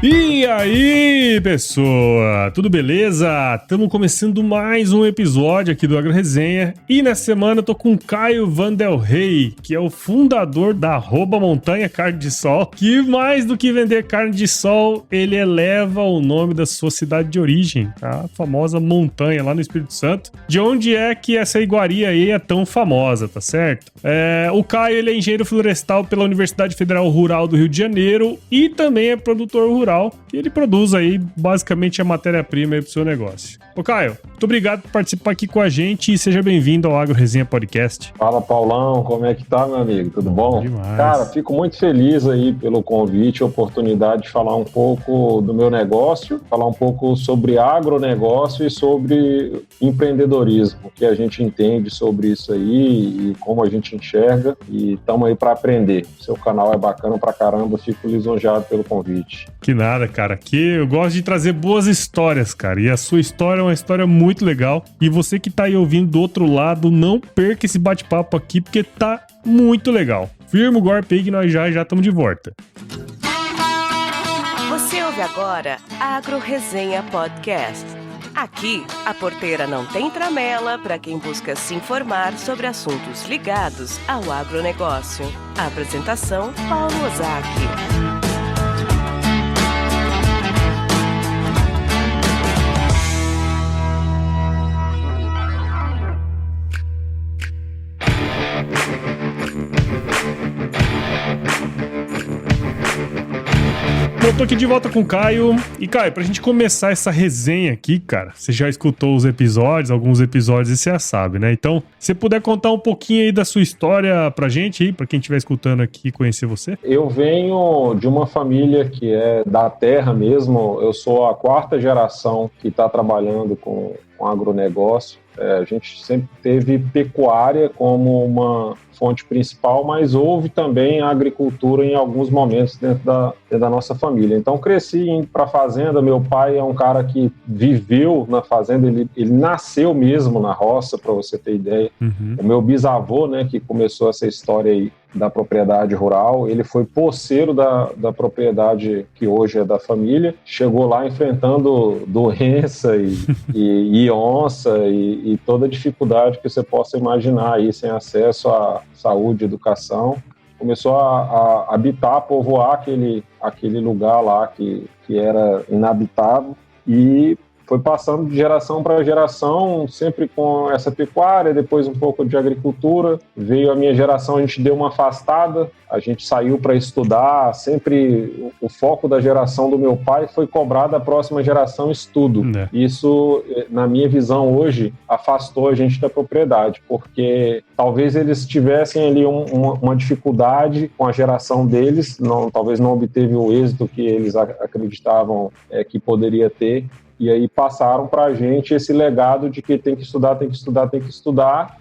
E aí, pessoa, tudo beleza? Estamos começando mais um episódio aqui do Agro Resenha e nessa semana eu tô com o Caio Vandelrey, que é o fundador da @montanha carne de sol, que mais do que vender carne de sol, ele eleva o nome da sua cidade de origem, a famosa montanha lá no Espírito Santo, de onde é que essa iguaria aí é tão famosa, tá certo? O Caio, ele é engenheiro florestal pela Universidade Federal Rural do Rio de Janeiro e também é produtor rural, que ele produz aí basicamente a matéria-prima aí pro seu negócio. Ô Caio, muito obrigado por participar aqui com a gente e seja bem-vindo ao Agro Resenha Podcast. Fala, Paulão, como é que tá, meu amigo? Tudo bom? Demais. Cara, fico muito feliz aí pelo convite, a oportunidade de falar um pouco do meu negócio, falar um pouco sobre agronegócio e sobre empreendedorismo, o que a gente entende sobre isso aí e como a gente enxerga, e estamos aí para aprender. Seu canal é bacana pra caramba, fico lisonjeado pelo convite. Que nada, cara, que eu gosto de trazer boas histórias, cara, e a sua história é uma história muito legal, e você que tá aí ouvindo do outro lado, não perca esse bate-papo aqui, porque tá muito legal. Firma o golpe aí que nós já estamos de volta. Você ouve agora Agro Resenha Podcast. Aqui, a porteira não tem tramela para quem busca se informar sobre assuntos ligados ao agronegócio. A apresentação, Paulo Ozaki. Eu tô aqui de volta com o Caio. E, Caio, pra gente começar essa resenha aqui, cara, você já escutou os episódios, alguns episódios e você já sabe, né? Então, se você puder contar um pouquinho aí da sua história pra gente aí, pra quem estiver escutando aqui conhecer você. Eu venho de uma família que é da terra mesmo, eu sou a 4ª geração que está trabalhando com agronegócio. A gente sempre teve pecuária como uma fonte principal, mas houve também a agricultura em alguns momentos dentro da nossa família. Então cresci indo para a fazenda, meu pai é um cara que viveu na fazenda, ele nasceu mesmo na roça, para você ter ideia. O meu bisavô, né, que começou essa história aí da propriedade rural, ele foi poceiro da propriedade que hoje é da família, chegou lá enfrentando doença e onça e toda a dificuldade que você possa imaginar aí, sem acesso à saúde, educação. Começou a habitar, povoar aquele lugar lá que era inabitado e foi passando de geração para geração, sempre com essa pecuária, depois um pouco de agricultura. Veio a minha geração, a gente deu uma afastada, a gente saiu para estudar, sempre o foco da geração do meu pai foi cobrar da próxima geração estudo. Isso, na minha visão hoje, afastou a gente da propriedade, porque talvez eles tivessem ali uma dificuldade com a geração deles, talvez não obteve o êxito que eles acreditavam que poderia ter. E aí passaram para a gente esse legado de que tem que estudar,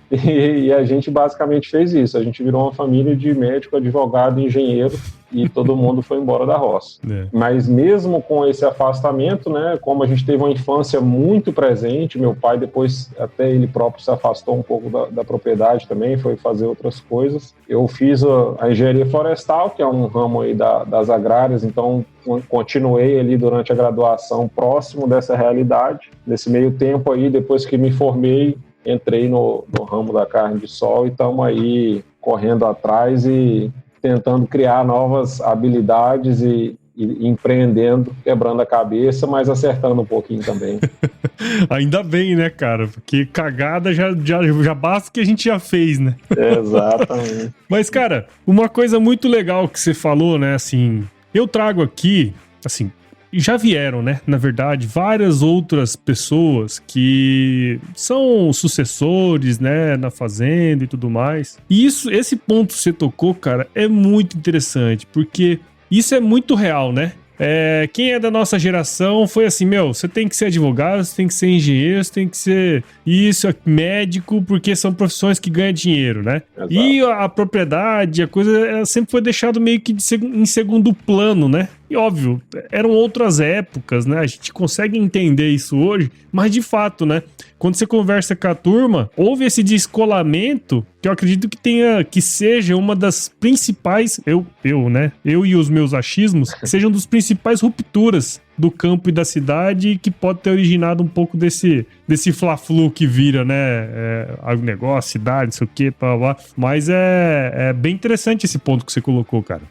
e a gente basicamente fez isso. A gente virou uma família de médico, advogado, engenheiro, e todo mundo foi embora da roça. Mas mesmo com esse afastamento, né, como a gente teve uma infância muito presente, meu pai depois até ele próprio se afastou um pouco da propriedade também, foi fazer outras coisas. Eu fiz a engenharia florestal, que é um ramo aí das agrárias, então continuei ali durante a graduação próximo dessa realidade. Nesse meio tempo aí, depois que me formei, entrei no ramo da carne de sol e estamos aí correndo atrás e tentando criar novas habilidades e empreendendo, quebrando a cabeça, mas acertando um pouquinho também. Ainda bem, né, cara? Porque cagada já basta que a gente já fez, né? Exatamente. Mas, cara, uma coisa muito legal que você falou, né, assim, eu trago aqui, assim, já vieram, né, na verdade, várias outras pessoas que são sucessores, né, na fazenda e tudo mais. E esse ponto que você tocou, cara, é muito interessante, porque isso é muito real, né? Quem é da nossa geração foi assim, você tem que ser advogado, você tem que ser engenheiro, você tem que ser médico, porque são profissões que ganham dinheiro, né? Exato. E a propriedade, a coisa sempre foi deixado meio que em segundo plano, né? E óbvio, eram outras épocas, né? A gente consegue entender isso hoje, mas de fato, né? Quando você conversa com a turma, houve esse descolamento que eu acredito que seja uma das principais, eu e os meus achismos, sejam dos principais rupturas do campo e da cidade, que pode ter originado um pouco desse fla-flu que vira, né? Agronegócio, cidade, não sei o que, blá. Mas é bem interessante esse ponto que você colocou, cara.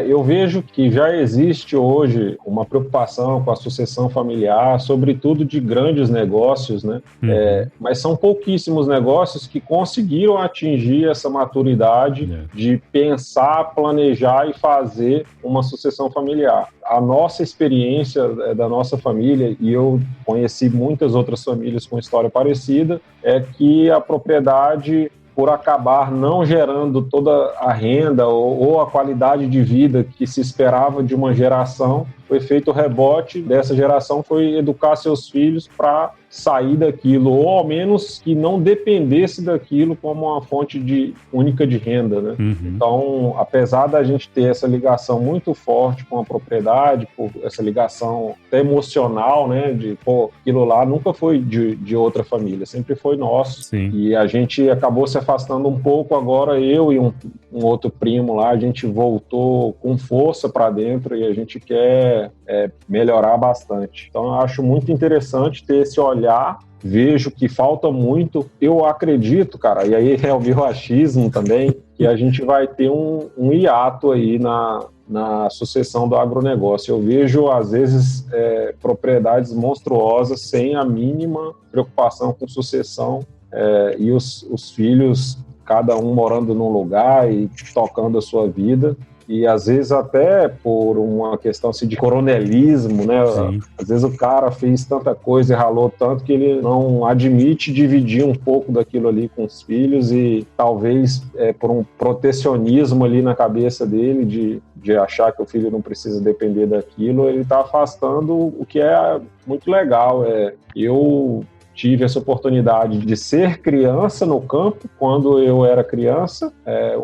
Eu vejo que já existe hoje uma preocupação com a sucessão familiar, sobretudo de grandes negócios, né? Mas são pouquíssimos negócios que conseguiram atingir essa maturidade de pensar, planejar e fazer uma sucessão familiar. A nossa experiência da nossa família, e eu conheci muitas outras famílias com história parecida, é que a propriedade, por acabar não gerando toda a renda ou a qualidade de vida que se esperava de uma geração, o efeito rebote dessa geração foi educar seus filhos para sair daquilo, ou ao menos que não dependesse daquilo como uma fonte única de renda, né? Então, apesar da gente ter essa ligação muito forte com a propriedade, por essa ligação até emocional, né, de, aquilo lá nunca foi de outra família, sempre foi nosso. Sim. E a gente acabou se afastando um pouco. Agora eu e um outro primo lá, a gente voltou com força para dentro e a gente quer melhorar bastante. Então eu acho muito interessante ter esse olhar, vejo que falta muito. Eu acredito, cara, e aí é o meu achismo também, que a gente vai ter um hiato aí na sucessão do agronegócio. Eu vejo, às vezes, propriedades monstruosas sem a mínima preocupação com sucessão, e os filhos, cada um morando num lugar e tocando a sua vida. E às vezes até por uma questão assim, de coronelismo, né? Sim. Às vezes o cara fez tanta coisa e ralou tanto que ele não admite dividir um pouco daquilo ali com os filhos, e talvez por um protecionismo ali na cabeça dele de achar que o filho não precisa depender daquilo, ele está afastando o que é muito legal. Eu tive essa oportunidade de ser criança no campo quando eu era criança.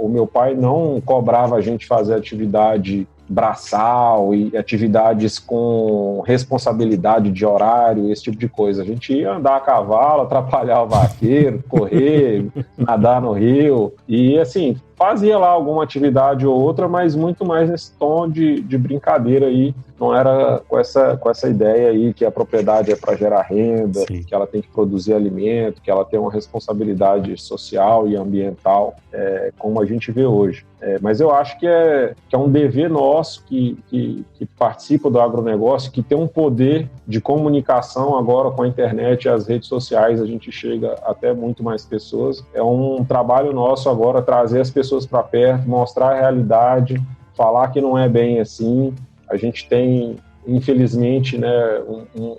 O meu pai não cobrava a gente fazer atividade braçal e atividades com responsabilidade de horário, esse tipo de coisa. A gente ia andar a cavalo, atrapalhar o vaqueiro, correr, nadar no rio e, assim, fazia lá alguma atividade ou outra, mas muito mais nesse tom de brincadeira aí. Não era com essa ideia aí que a propriedade é para gerar renda, Sim. que ela tem que produzir alimento, que ela tem uma responsabilidade social e ambiental, como a gente vê hoje. Mas eu acho que é um dever nosso que participa do agronegócio, que tem um poder de comunicação agora com a internet e as redes sociais, a gente chega até muito mais pessoas. É um trabalho nosso agora trazer as pessoas para perto, mostrar a realidade, falar que não é bem assim. A gente tem, infelizmente, né,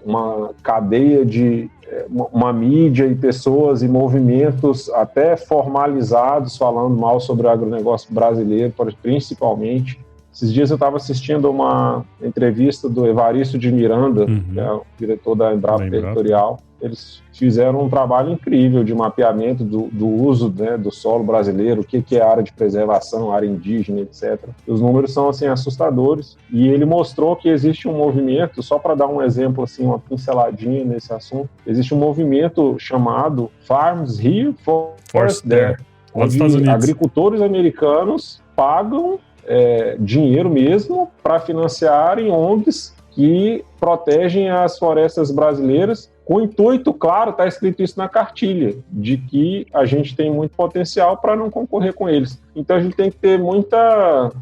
uma cadeia de uma mídia e pessoas e movimentos até formalizados falando mal sobre o agronegócio brasileiro, principalmente. Esses dias eu estava assistindo uma entrevista do Evaristo de Miranda, que é o diretor da Embrapa Territorial. Eles fizeram um trabalho incrível de mapeamento do uso, né, do solo brasileiro, o que é área de preservação, área indígena, etc. Os números são assim, assustadores. E ele mostrou que existe um movimento, só para dar um exemplo, assim, uma pinceladinha nesse assunto, existe um movimento chamado Farms Here, Forest There, onde agricultores americanos pagam dinheiro mesmo para financiarem ONGs que protegem as florestas brasileiras, com o intuito, claro, está escrito isso na cartilha, de que a gente tem muito potencial para não concorrer com eles. Então a gente tem que ter muita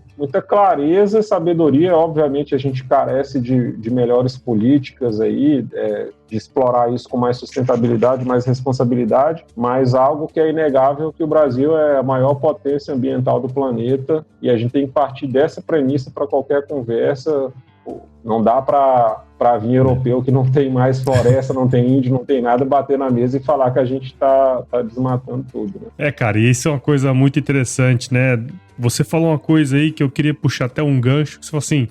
clareza e sabedoria. Obviamente a gente carece de melhores políticas aí, de explorar isso com mais sustentabilidade, mais responsabilidade, mas algo que é inegável, que o Brasil é a maior potência ambiental do planeta, e a gente tem que partir dessa premissa para qualquer conversa. Não dá para vir europeu que não tem mais floresta, não tem índio, não tem nada, bater na mesa e falar que a gente tá desmatando tudo, né? Cara, e isso é uma coisa muito interessante, né? Você falou uma coisa aí que eu queria puxar até um gancho, que você falou assim,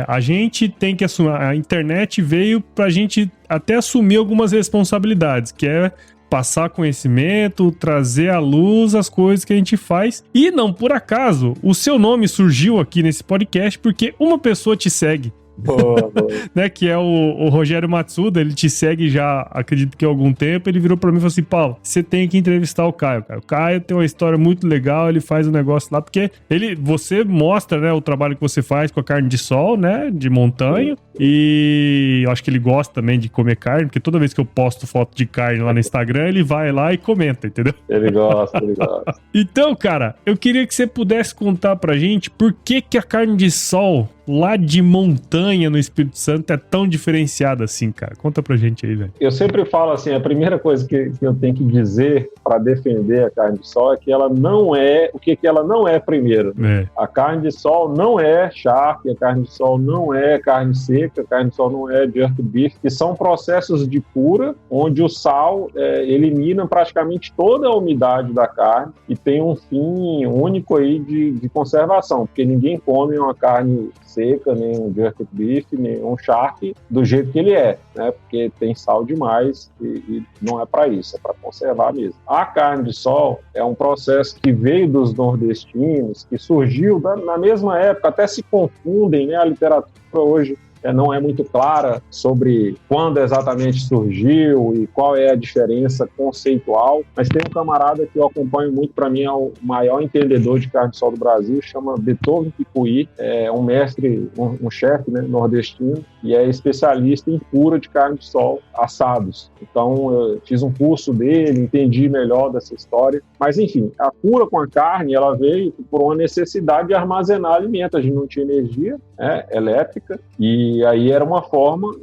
a gente tem que assumir, a internet veio pra gente até assumir algumas responsabilidades, que é passar conhecimento, trazer à luz as coisas que a gente faz. E não por acaso, o seu nome surgiu aqui nesse podcast porque uma pessoa te segue. Boa. Né, que é o Rogério Matsuda. Ele te segue já, acredito que há algum tempo. Ele virou pra mim e falou assim: Paulo, você tem que entrevistar o Caio, cara. O Caio tem uma história muito legal, ele faz um negócio lá, porque você mostra, né, o trabalho que você faz com a carne de sol, né, de montanha. E eu acho que ele gosta também de comer carne, porque toda vez que eu posto foto de carne lá no Instagram, ele vai lá e comenta, entendeu? Ele gosta. Então, cara, eu queria que você pudesse contar pra gente por que a carne de sol lá de montanha no Espírito Santo é tão diferenciada assim, cara. Conta pra gente aí, velho. Eu sempre falo assim, a primeira coisa que eu tenho que dizer para defender a carne de sol é que ela não é, o que ela não é primeiro. A carne de sol não é charque, a carne de sol não é carne seca, a carne de sol não é jerk beef, que são processos de cura, onde o sal elimina praticamente toda a umidade da carne e tem um fim único aí de conservação, porque ninguém come uma carne seca, nem um jerk beef, nem um charque do jeito que ele é, né? Porque tem sal demais e não é para isso, é para conservar mesmo. A carne de sol é um processo que veio dos nordestinos, que surgiu na mesma época, até se confundem, né? A literatura hoje não é muito clara sobre quando exatamente surgiu e qual é a diferença conceitual, mas tem um camarada que eu acompanho muito, para mim é o maior entendedor de carne de sol do Brasil, chama Beethoven Picuí, é um mestre, um chefe, né, nordestino, e é especialista em cura de carne de sol assados. Então eu fiz um curso dele, entendi melhor dessa história, mas enfim, a cura com a carne, ela veio por uma necessidade de armazenar alimento. A gente não tinha energia elétrica, e aí era uma forma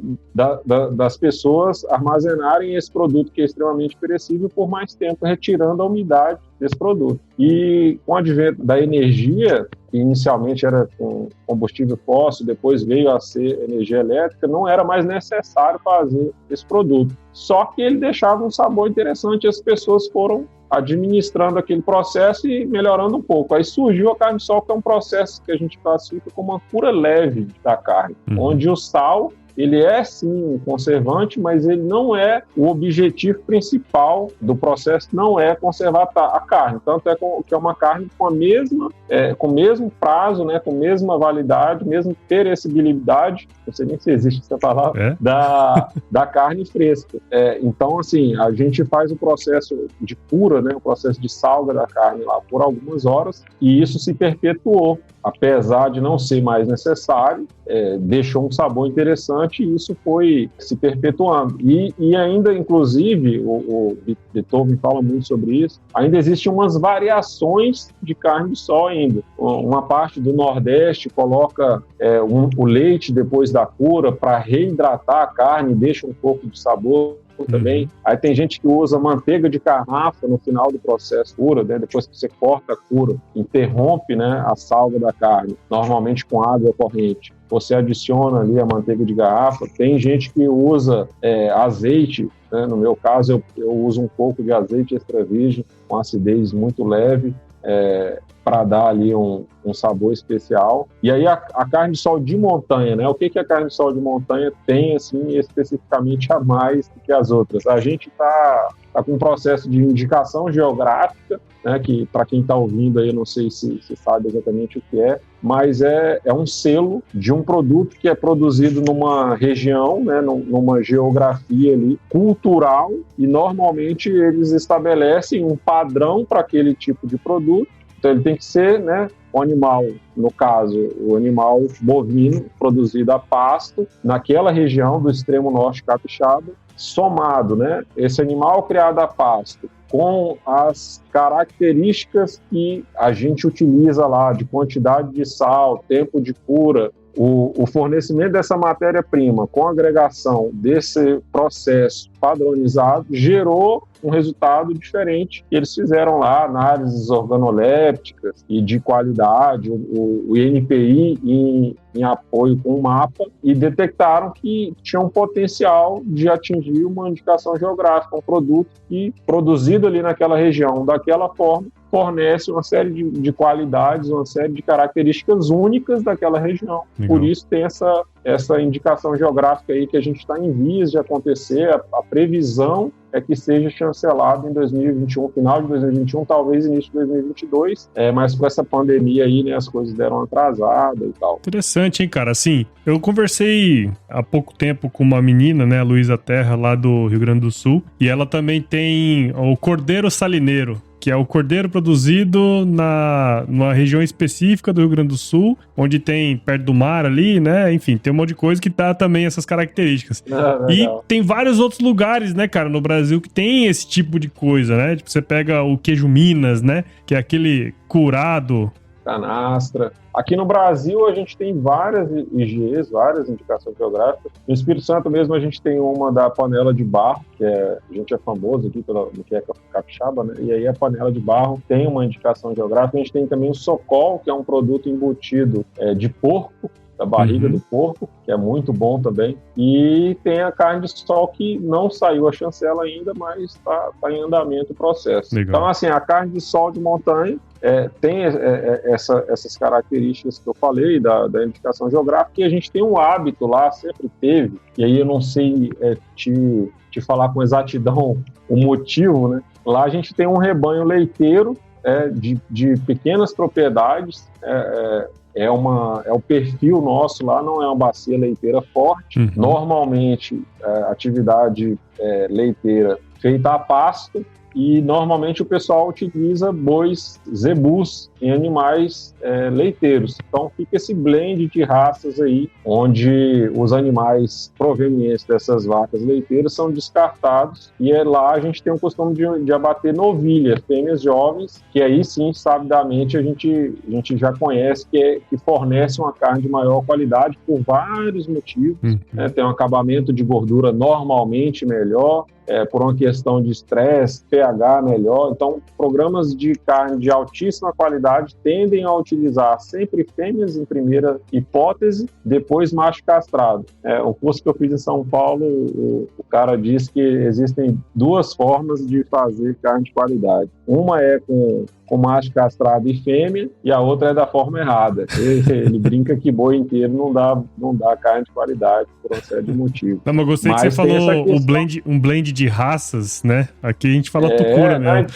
das pessoas armazenarem esse produto que é extremamente perecível por mais tempo, retirando a umidade desse produto. E com o advento da energia, que inicialmente era com combustível fóssil, depois veio a ser energia elétrica, não era mais necessário fazer esse produto. Só que ele deixava um sabor interessante e as pessoas foram administrando aquele processo e melhorando um pouco. Aí surgiu a carne de sol, que é um processo que a gente classifica como uma cura leve da carne, onde o sal, ele é sim um conservante, mas ele não é o objetivo principal do processo, não é conservar a carne. Tanto é que é uma carne com o mesmo prazo, né, com a mesma validade, mesma perecibilidade, não sei nem se existe essa palavra, da carne fresca. Então, assim, a gente faz o processo de cura, né, o processo de salga da carne lá por algumas horas, e isso se perpetuou. Apesar de não ser mais necessário, deixou um sabor interessante e isso foi se perpetuando. E ainda, inclusive, o Beethoven fala muito sobre isso, ainda existem umas variações de carne de sol ainda. Uma parte do Nordeste coloca o leite depois da cura para reidratar a carne, deixa um pouco de sabor também. Aí tem gente que usa manteiga de garrafa no final do processo cura, né? Depois que você corta a cura, interrompe, né, a salga da carne, normalmente com água corrente. Você adiciona ali a manteiga de garrafa. Tem gente que usa azeite, né? No meu caso, eu uso um pouco de azeite extra virgem com acidez muito leve, para dar ali um sabor especial. E aí a carne de sol de montanha, né? O que a carne de sol de montanha tem, assim, especificamente a mais do que as outras? A gente tá com um processo de indicação geográfica, né? Que para quem está ouvindo aí, eu não sei se sabe exatamente o que é, mas é um selo de um produto que é produzido numa região, né? Numa geografia ali cultural, e normalmente eles estabelecem um padrão para aquele tipo de produto. Então ele tem que ser, né, o animal, no caso, o animal bovino produzido a pasto naquela região do extremo norte capixaba, somado, né, esse animal criado a pasto com as características que a gente utiliza lá, de quantidade de sal, tempo de cura, o fornecimento dessa matéria-prima com a agregação desse processo padronizado gerou um resultado diferente. E eles fizeram lá análises organolépticas e de qualidade, o INPI em apoio com o mapa, e detectaram que tinha um potencial de atingir uma indicação geográfica, um produto que, produzido ali naquela região daquela forma, fornece uma série de qualidades, uma série de características únicas daquela região. Legal. Por isso tem essa indicação geográfica aí que a gente está em vias de acontecer. A previsão é que seja chancelado em 2021, final de 2021, talvez início de 2022, mas com essa pandemia aí, né, as coisas deram atrasada e tal. Interessante, hein, cara? Assim, eu conversei há pouco tempo com uma menina, né, a Luísa Terra, lá do Rio Grande do Sul, e ela também tem o cordeiro salineiro, que é o cordeiro produzido numa região específica do Rio Grande do Sul, onde tem perto do mar ali, né? Enfim, tem um monte de coisa que dá também essas características. E tem vários outros lugares, né, cara, no Brasil que tem esse tipo de coisa, né? Tipo, você pega o queijo Minas, né? Que é aquele curado. Canastra. Aqui no Brasil a gente tem várias IGEs, várias indicações geográficas. No Espírito Santo mesmo a gente tem uma da panela de barro, que a gente é famoso aqui no que é capixaba, né? E aí a panela de barro tem uma indicação geográfica. A gente tem também o socol, que é um produto embutido de porco, da barriga do porco, que é muito bom também. E tem a carne de sol, que não saiu a chancela ainda, mas está em andamento o processo. Legal. Então, assim, a carne de sol de montanha tem essas características que eu falei da indicação geográfica, e a gente tem um hábito lá, sempre teve, e aí eu não sei te falar com exatidão o motivo, né? Lá a gente tem um rebanho leiteiro de pequenas propriedades, é o perfil nosso lá, não é uma bacia leiteira forte. Normalmente, atividade leiteira feita a pasto, e normalmente o pessoal utiliza bois zebus em animais leiteiros. Então fica esse blend de raças aí, onde os animais provenientes dessas vacas leiteiras são descartados, e lá a gente tem o costume de abater novilha, fêmeas jovens, que aí sim, sabidamente, a gente já conhece que fornece uma carne de maior qualidade por vários motivos. Tem um acabamento de gordura normalmente melhor, por uma questão de estresse, pH melhor. Então, programas de carne de altíssima qualidade tendem a utilizar sempre fêmeas em primeira hipótese, depois macho castrado. O curso que eu fiz em São Paulo, o cara disse que existem duas formas de fazer carne de qualidade. Uma é com macho castrado e fêmea, e a outra é da forma errada. Ele brinca que boi inteiro não dá carne de qualidade por uma série de motivos. Não, mas eu gostei que você falou um blend de raças, né? Aqui a gente fala tucura mesmo.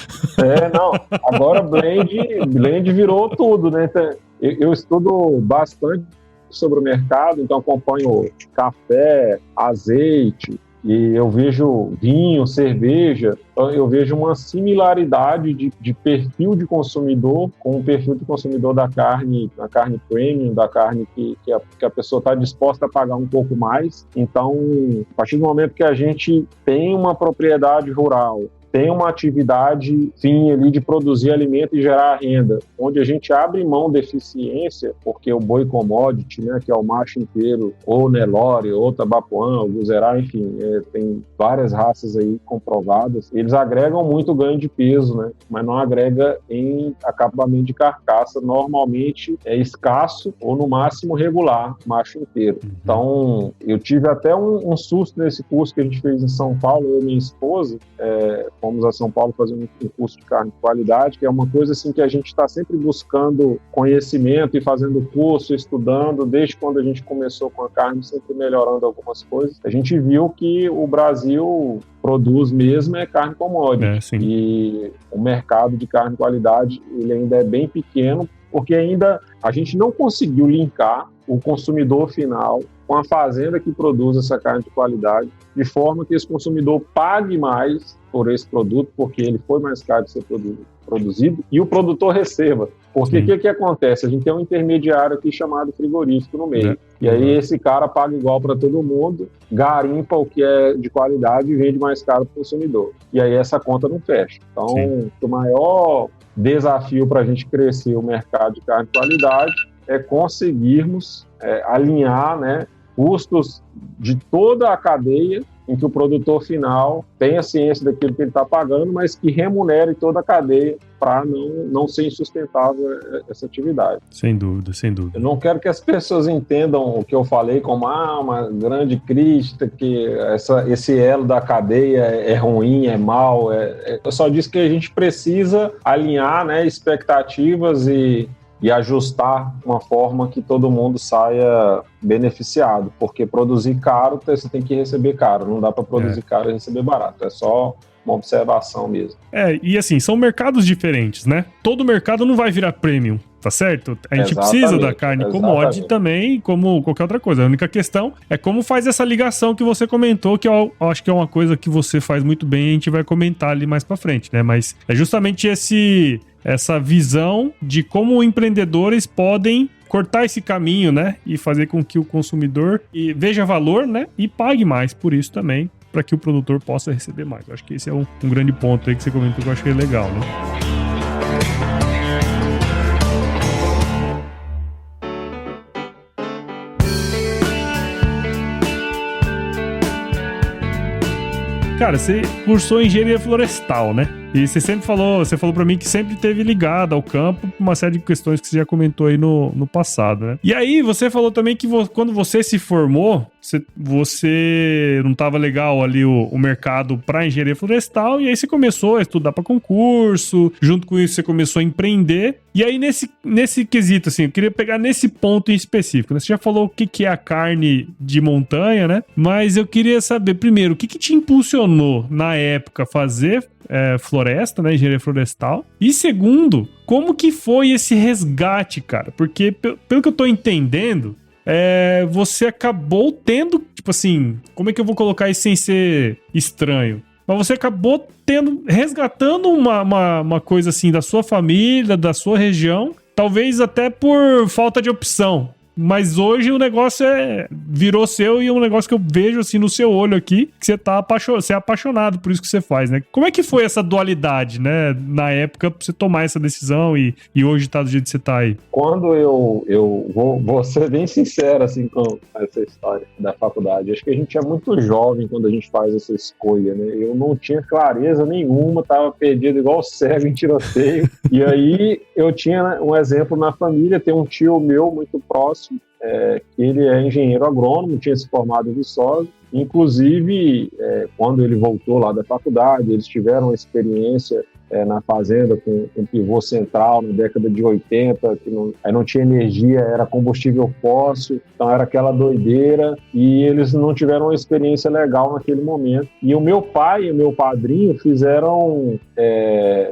Não. Agora blend virou tudo, né? Então, eu estudo bastante sobre o mercado, então acompanho café, azeite, e eu vejo vinho, cerveja, eu vejo uma similaridade de perfil de consumidor com o perfil de consumidor da carne premium, da carne que a pessoa está disposta a pagar um pouco mais. Então, a partir do momento que a gente tem uma propriedade rural, tem uma atividade, sim, ali de produzir alimento e gerar renda, onde a gente abre mão da eficiência, porque o boi commodity, né, que é o macho inteiro, ou Nelore, ou Tabapuã, ou Guzerá, enfim, tem várias raças aí comprovadas, eles agregam muito ganho de peso, né, mas não agrega em acabamento de carcaça, normalmente é escasso ou no máximo regular, macho inteiro. Então, eu tive até um susto nesse curso que a gente fez em São Paulo, eu e minha esposa, fomos a São Paulo fazer um curso de carne de qualidade, que é uma coisa assim que a gente está sempre buscando conhecimento e fazendo curso, estudando, desde quando a gente começou com a carne, sempre melhorando algumas coisas. A gente viu que o Brasil produz mesmo carne commodity. E o mercado de carne de qualidade, ele ainda é bem pequeno, porque ainda a gente não conseguiu linkar o consumidor final com a fazenda que produz essa carne de qualidade, de forma que esse consumidor pague mais por esse produto, porque ele foi mais caro de ser produzido, e o produtor receba. Porque o que acontece? A gente tem um intermediário aqui chamado frigorífico no meio. E aí esse cara paga igual para todo mundo, garimpa o que é de qualidade e vende mais caro para o consumidor. E aí essa conta não fecha. Então, o maior desafio para a gente crescer o mercado de carne de qualidade é conseguirmos alinhar, né, custos de toda a cadeia em que o produtor final tenha ciência daquilo que ele está pagando, mas que remunere toda a cadeia para não ser insustentável essa atividade. Sem dúvida, sem dúvida. Eu não quero que as pessoas entendam o que eu falei como uma grande crítica, que esse elo da cadeia é ruim, é mau. Eu só disse que a gente precisa alinhar, né, expectativas e ajustar uma forma que todo mundo saia beneficiado, porque produzir caro, você tem que receber caro, não dá para produzir caro e receber barato, é só uma observação mesmo. E assim, são mercados diferentes, né? Todo mercado não vai virar premium, tá certo? A gente precisa da carne commodity também, como qualquer outra coisa. A única questão é como faz essa ligação que você comentou, que eu acho que é uma coisa que você faz muito bem e a gente vai comentar ali mais pra frente, né? Mas é justamente essa visão de como empreendedores podem cortar esse caminho, né? E fazer com que o consumidor veja valor, né? E pague mais por isso também, para que o produtor possa receber mais. Eu acho que esse é um grande ponto aí que você comentou que eu achei legal, né? Cara, você cursou engenharia florestal, né? E você falou pra mim que sempre esteve ligado ao campo, uma série de questões que você já comentou aí no passado, né? E aí você falou também que quando você se formou, você não tava legal ali o mercado pra engenharia florestal, e aí você começou a estudar pra concurso, junto com isso você começou a empreender. E aí nesse quesito, assim, eu queria pegar nesse ponto em específico, né? Você já falou o que é a carne de montanha, né? Mas eu queria saber, primeiro, o que te impulsionou na época a fazer floresta, né, engenharia florestal. E segundo, como que foi esse resgate, cara? Porque, pelo que eu tô entendendo, você acabou tendo, tipo assim, como é que eu vou colocar isso sem ser estranho? Mas você acabou resgatando uma coisa assim da sua família, da sua região, talvez até por falta de opção. Mas hoje o negócio virou seu e é um negócio que eu vejo assim no seu olho aqui, que você é apaixonado por isso que você faz, né? Como é que foi essa dualidade, né? Na época, pra você tomar essa decisão e hoje tá do jeito que você tá aí? Quando eu vou ser bem sincero assim com essa história da faculdade, acho que a gente é muito jovem quando a gente faz essa escolha, né? Eu não tinha clareza nenhuma, tava perdido igual cego em tiroteio. E aí eu tinha um exemplo na família, tem um tio meu muito próximo, que ele é engenheiro agrônomo, tinha se formado em Viçosa. Inclusive, quando ele voltou lá da faculdade, eles tiveram uma experiência na fazenda com pivô central na década de 80, aí não tinha energia, era combustível fóssil, então era aquela doideira, e eles não tiveram uma experiência legal naquele momento. E o meu pai e o meu padrinho fizeram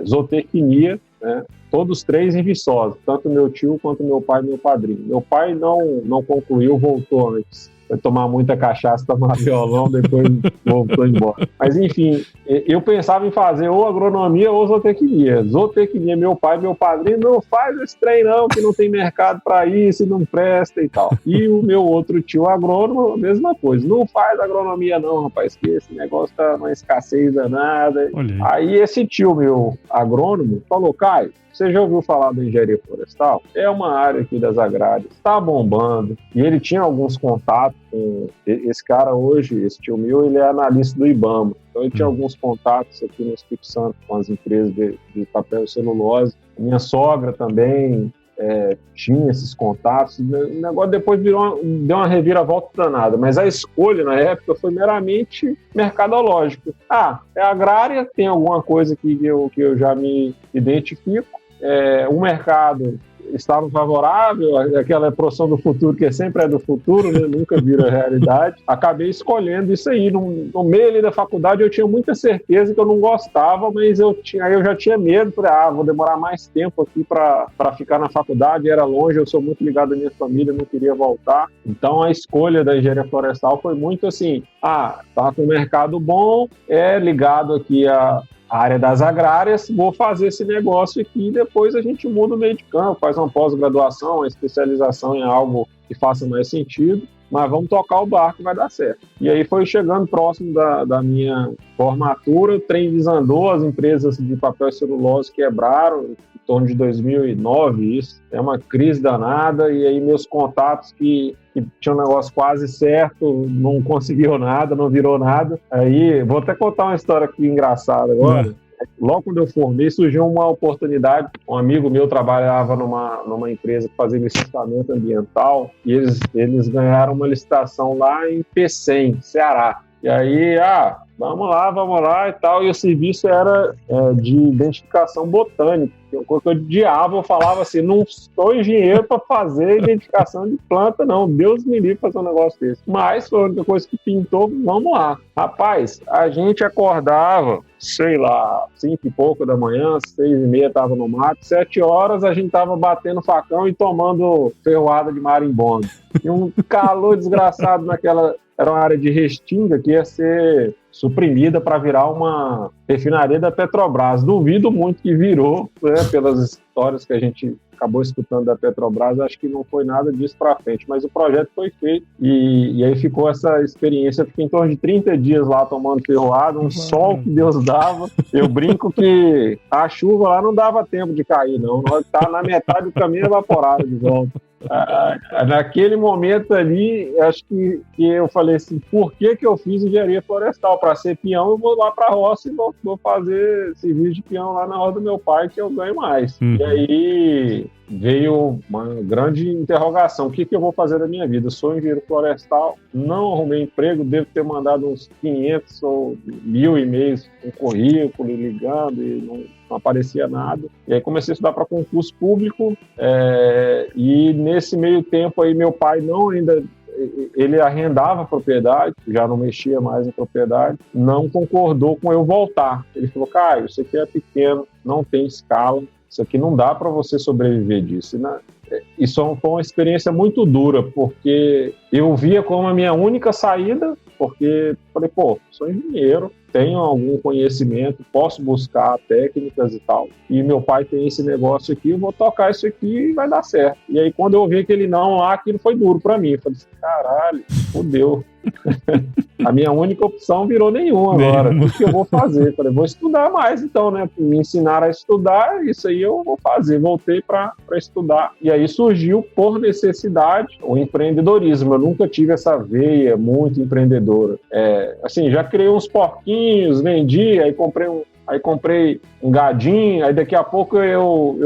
zootecnia, né? Todos três em Viçosa, tanto meu tio quanto meu pai e meu padrinho. Meu pai não concluiu, voltou antes. Foi tomar muita cachaça, tomar violão, depois voltou embora. Mas, enfim, eu pensava em fazer ou agronomia ou zootecnia. Zootecnia, meu pai e meu padrinho, não faz esse trem não, que não tem mercado para isso, não presta e tal. E o meu outro tio agrônomo, a mesma coisa. Não faz agronomia não, rapaz, que esse negócio tá uma escassez danada. Aí esse tio meu agrônomo falou, Caio, você já ouviu falar da engenharia florestal? É uma área aqui das agrárias, está bombando. E ele tinha alguns contatos com esse cara hoje, esse tio meu, ele é analista do IBAMA. Então ele tinha alguns contatos aqui no Espírito Santo com as empresas de papel e celulose. Minha sogra também tinha esses contatos. O negócio depois deu uma reviravolta danada, mas a escolha na época foi meramente mercadológica. É agrária, tem alguma coisa que eu já me identifico. O mercado estava favorável, aquela profissão do futuro que sempre é do futuro, né? Nunca vira realidade. Acabei escolhendo isso aí. No meio ali da faculdade eu tinha muita certeza que eu não gostava, mas eu já tinha medo. Falei, vou demorar mais tempo aqui para ficar na faculdade, era longe, eu sou muito ligado à minha família, não queria voltar. Então a escolha da engenharia florestal foi muito assim, tá com o mercado bom, ligado aqui a área das agrárias, vou fazer esse negócio aqui e depois a gente muda o meio de campo, faz uma pós-graduação, uma especialização em algo que faça mais sentido, mas vamos tocar o barco, vai dar certo. E aí foi chegando próximo da minha formatura, o trem desandou, as empresas de papel e celulose quebraram, torno de 2009, isso. É uma crise danada, e aí meus contatos que tinha um negócio quase certo, não conseguiu nada, não virou nada. Aí, vou até contar uma história aqui engraçada agora. Logo quando eu formei, surgiu uma oportunidade. Um amigo meu trabalhava numa empresa que fazia licenciamento ambiental, e eles ganharam uma licitação lá em Pecém, Ceará. E aí, vamos lá e tal. E o serviço era de identificação botânica. Eu odiava, eu falava assim, não sou engenheiro para fazer identificação de planta, não. Deus me livre fazer um negócio desse. Mas foi a única coisa que pintou, vamos lá. Rapaz, a gente acordava, sei lá, 5 e pouco da manhã, 6h30 estava no mato, 7 horas a gente estava batendo facão e tomando ferroada de marimbondo. E um calor desgraçado naquela... Era uma área de restinga que ia ser suprimida para virar uma refinaria da Petrobras. Duvido muito que virou, né, pelas histórias que a gente acabou escutando da Petrobras, acho que não foi nada disso para frente, mas o projeto foi feito e aí ficou essa experiência. Fiquei em torno de 30 dias lá tomando ferroada, um sol que Deus dava. Eu brinco que a chuva lá não dava tempo de cair, não. Tá na metade do caminho evaporado de volta. Naquele momento ali, acho que eu falei assim, por que eu fiz engenharia florestal? Para ser peão, eu vou lá para a roça e vou fazer serviço de peão lá na roça do meu pai, que eu ganho mais. E aí veio uma grande interrogação, o que eu vou fazer da minha vida? Eu sou engenheiro florestal, não arrumei emprego, devo ter mandado uns 500 ou 1.000 e-mails com currículo, ligando, e não aparecia nada. E aí comecei a estudar para concurso público, e nesse meio tempo aí meu pai ele arrendava a propriedade, já não mexia mais em propriedade, não concordou com eu voltar. Ele falou, Caio, isso aqui é pequeno, não tem escala, isso aqui não dá para você sobreviver disso. Isso foi uma experiência muito dura, porque eu via como a minha única saída, porque falei, sou engenheiro, tenho algum conhecimento, posso buscar técnicas e tal, e meu pai tem esse negócio aqui, eu vou tocar isso aqui e vai dar certo. E aí quando eu vi aquele não lá, aquilo foi duro pra mim, eu falei assim, caralho, fudeu. A minha única opção virou nenhuma agora. O que eu vou fazer? Falei, vou estudar mais então, né? Me ensinaram a estudar, isso aí eu vou fazer. Voltei para estudar. E aí surgiu, por necessidade, o empreendedorismo. Eu nunca tive essa veia muito empreendedora. Assim, já criei uns porquinhos, vendi, aí comprei um gadinho, aí daqui a pouco eu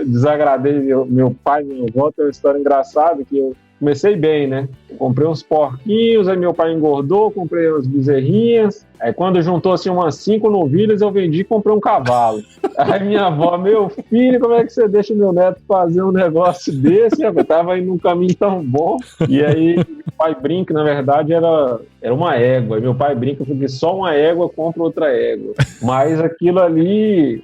desagradei meu pai e minha avó. Tem uma história engraçada que eu comecei bem, né? Eu comprei uns porquinhos, aí meu pai engordou, comprei umas bezerrinhas, aí quando juntou assim umas 5 novilhas, eu vendi e comprei um cavalo. Aí minha avó, meu filho, como é que você deixa meu neto fazer um negócio desse? Eu tava indo num caminho tão bom. E aí meu pai brinca, na verdade era uma égua. Aí meu pai brinca porque só uma égua compra outra égua. Mas aquilo ali...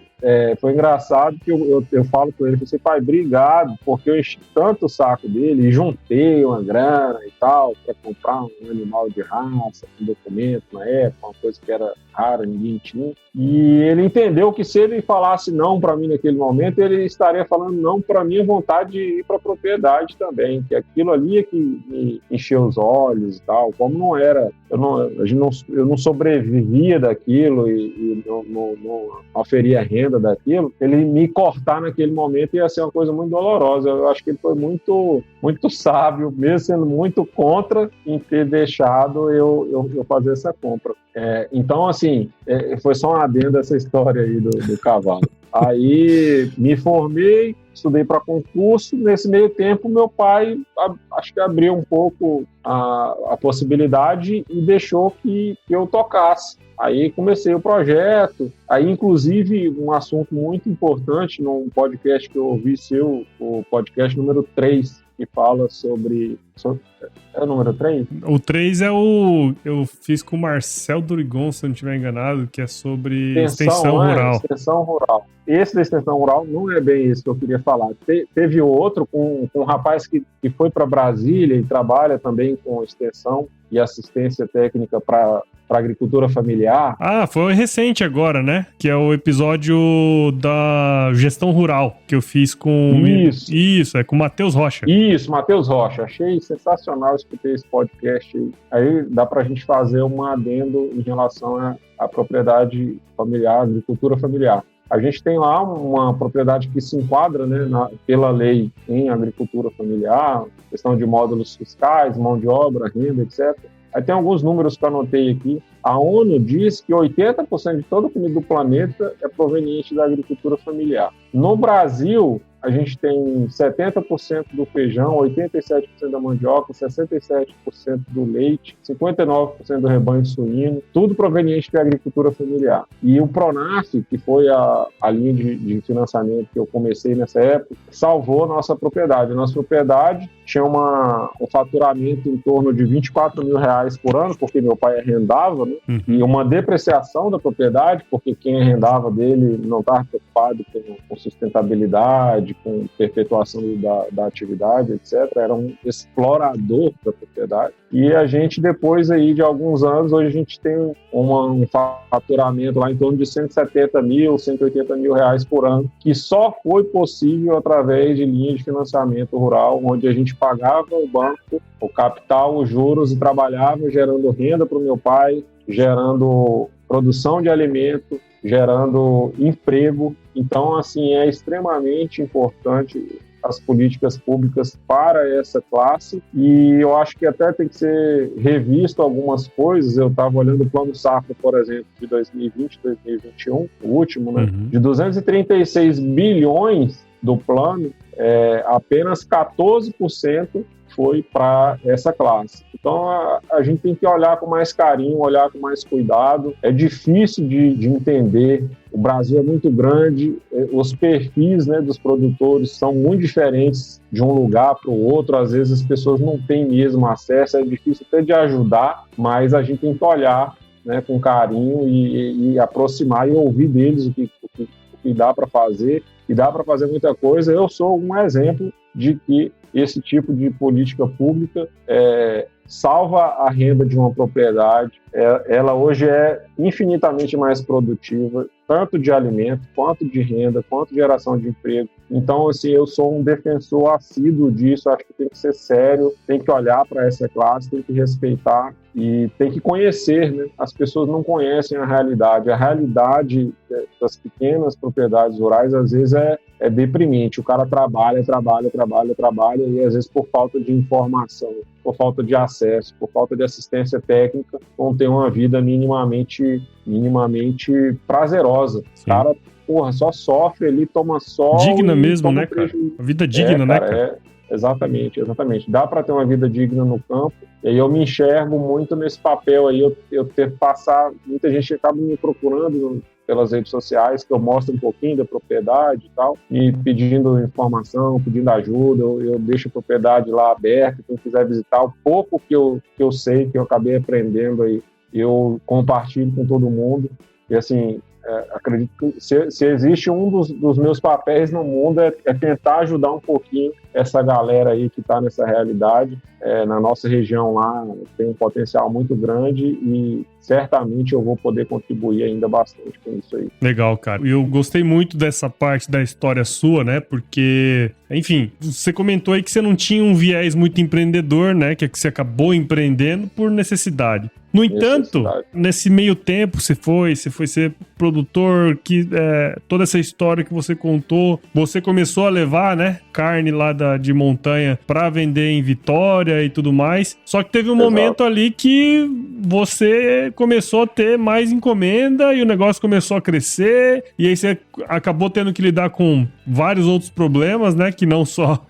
foi engraçado que eu falo com ele, eu falei, pai, obrigado, porque eu enchi tanto o saco dele e juntei uma grana e tal para comprar um animal de raça, um documento na época, uma coisa que era rara, ninguém tinha. E ele entendeu que se ele falasse não para mim naquele momento, ele estaria falando não para minha vontade de ir para a propriedade também, que aquilo ali é que me encheu os olhos e tal, como não era, eu não sobrevivia daquilo e não oferia renda daquilo, ele me cortar naquele momento ia ser uma coisa muito dolorosa. Eu acho que ele foi muito, muito sábio, mesmo sendo muito contra em ter deixado eu fazer essa compra. Então, assim, foi só um adendo essa história aí do cavalo. Aí me formei, estudei para concurso. Nesse meio tempo, meu pai acho que abriu um pouco a possibilidade e deixou que eu tocasse. Aí comecei o projeto. Aí, inclusive, um assunto muito importante num podcast que eu ouvi seu, o podcast número 3, que fala sobre... É o número 3? O 3 eu fiz com o Marcel Durigon, se eu não estiver enganado, que é sobre extensão rural. Extensão rural. Esse da extensão rural não é bem isso que eu queria falar. Teve outro com um rapaz que foi para Brasília e trabalha também com extensão e assistência técnica para agricultura familiar. Foi recente agora, né? Que é o episódio da gestão rural que eu fiz com... Isso, é com o Matheus Rocha. Isso, Matheus Rocha. Achei sensacional, escutei esse podcast aí. Dá pra gente fazer um adendo em relação à propriedade familiar, agricultura familiar. A gente tem lá uma propriedade que se enquadra, né, pela lei em agricultura familiar, questão de módulos fiscais, mão de obra, renda, etc. Aí tem alguns números que eu anotei aqui. A ONU diz que 80% de toda a comida do planeta é proveniente da agricultura familiar. No Brasil, a gente tem 70% do feijão, 87% da mandioca, 67% do leite, 59% do rebanho suíno, tudo proveniente da agricultura familiar. E o Pronaf, que foi a linha de financiamento que eu comecei nessa época, salvou a nossa propriedade. A nossa propriedade tinha um faturamento em torno de R$24 mil por ano, porque meu pai arrendava, né? E uma depreciação da propriedade, porque quem arrendava dele não estava preocupado com sustentabilidade, com perpetuação da atividade, etc. Era um explorador da propriedade. E a gente, depois aí de alguns anos, hoje a gente tem um faturamento lá em torno de 170 mil, 180 mil reais por ano, que só foi possível através de linha de financiamento rural, onde a gente pagava o banco, o capital, os juros e trabalhava gerando renda para o meu pai, gerando produção de alimento, gerando emprego. Então, assim, é extremamente importante as políticas públicas para essa classe, e eu acho que até tem que ser revisto algumas coisas. Eu estava olhando o Plano Safra, por exemplo, de 2020, 2021, o último, né? De 236 bilhões do plano, apenas 14% foi para essa classe. Então, a gente tem que olhar com mais carinho, olhar com mais cuidado. É difícil de entender. O Brasil é muito grande, os perfis, né, dos produtores são muito diferentes de um lugar para o outro. Às vezes as pessoas não têm mesmo acesso, é difícil até de ajudar, mas a gente tem que olhar, né, com carinho e aproximar e ouvir deles o que dá para fazer. E dá para fazer muita coisa. Eu sou um exemplo de que esse tipo de política pública salva a renda de uma propriedade. Ela hoje é infinitamente mais produtiva, tanto de alimento, quanto de renda, quanto de geração de emprego. Então, assim, eu sou um defensor assíduo disso. Acho que tem que ser sério, tem que olhar para essa classe, tem que respeitar e tem que conhecer, né? As pessoas não conhecem a realidade. A realidade das pequenas propriedades rurais, às vezes, é deprimente. O cara trabalha, e às vezes por falta de informação, por falta de acesso, por falta de assistência técnica, não tem uma vida minimamente prazerosa. O cara, só sofre ali, toma sol. Digna mesmo, né, cara? A vida digna, né, cara? Exatamente. Dá para ter uma vida digna no campo. E aí eu me enxergo muito nesse papel aí, eu ter que passar. Muita gente acaba me procurando pelas redes sociais, que eu mostro um pouquinho da propriedade e tal, e pedindo informação, pedindo ajuda. Eu deixo a propriedade lá aberta, quem quiser visitar, o pouco que eu sei, que eu acabei aprendendo aí, eu compartilho com todo mundo. E assim, acredito que se existe um dos meus papéis no mundo é tentar ajudar um pouquinho essa galera aí que está nessa realidade. Na nossa região lá tem um potencial muito grande e certamente eu vou poder contribuir ainda bastante com isso aí. Legal, cara. E eu gostei muito dessa parte da história sua, né? Porque, enfim, você comentou aí que você não tinha um viés muito empreendedor, né? Que você acabou empreendendo por necessidade. No entanto, nesse meio tempo você foi ser produtor, toda essa história que você contou, você começou a levar, né, carne lá de montanha para vender em Vitória e tudo mais. Só que teve um momento ali que você começou a ter mais encomenda e o negócio começou a crescer, e aí você acabou tendo que lidar com vários outros problemas, né, que não só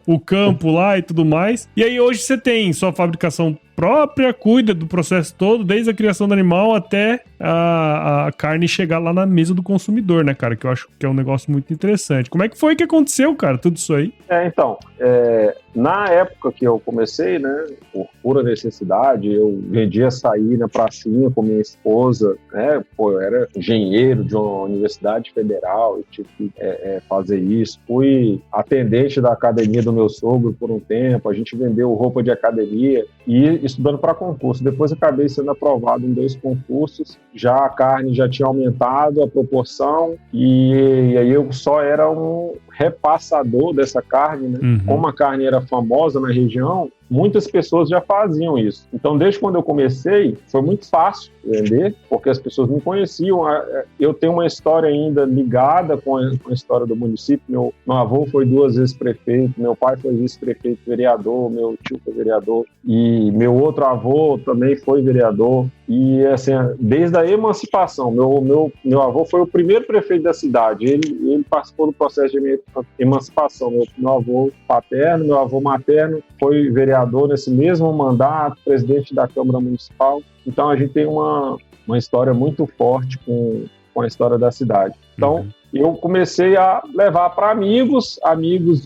o campo lá e tudo mais. E aí hoje você tem sua fabricação própria, cuida do processo todo, desde a criação do animal até a carne chegar lá na mesa do consumidor, né, cara? Que eu acho que é um negócio muito interessante. Como é que foi que aconteceu, cara, tudo isso aí? Então, na época que eu comecei, né, por pura necessidade, eu vendia açaí na pracinha com minha esposa, né, eu era engenheiro de uma universidade federal, eu tive que fazer isso. Fui atendente da academia do meu sogro por um tempo, a gente vendeu roupa de academia e estudando para concurso. Depois acabei sendo aprovado em 2 concursos, já a carne já tinha aumentado a proporção e aí eu só era um repassador dessa carne, né? Como a carne era famosa na região, muitas pessoas já faziam isso. Então, desde quando eu comecei, foi muito fácil vender, porque as pessoas me conheciam. Eu tenho uma história ainda ligada com a história do município. Meu avô foi 2 vezes prefeito, meu pai foi vice-prefeito, vereador, meu tio foi vereador, e meu outro avô também foi vereador. E, assim, desde a emancipação, meu avô foi o primeiro prefeito da cidade. Ele participou do processo de emancipação. Meu avô paterno, meu avô materno foi vereador nesse mesmo mandato, presidente da Câmara Municipal. Então, a gente tem uma história muito forte com a história da cidade. Então, eu comecei a levar para amigos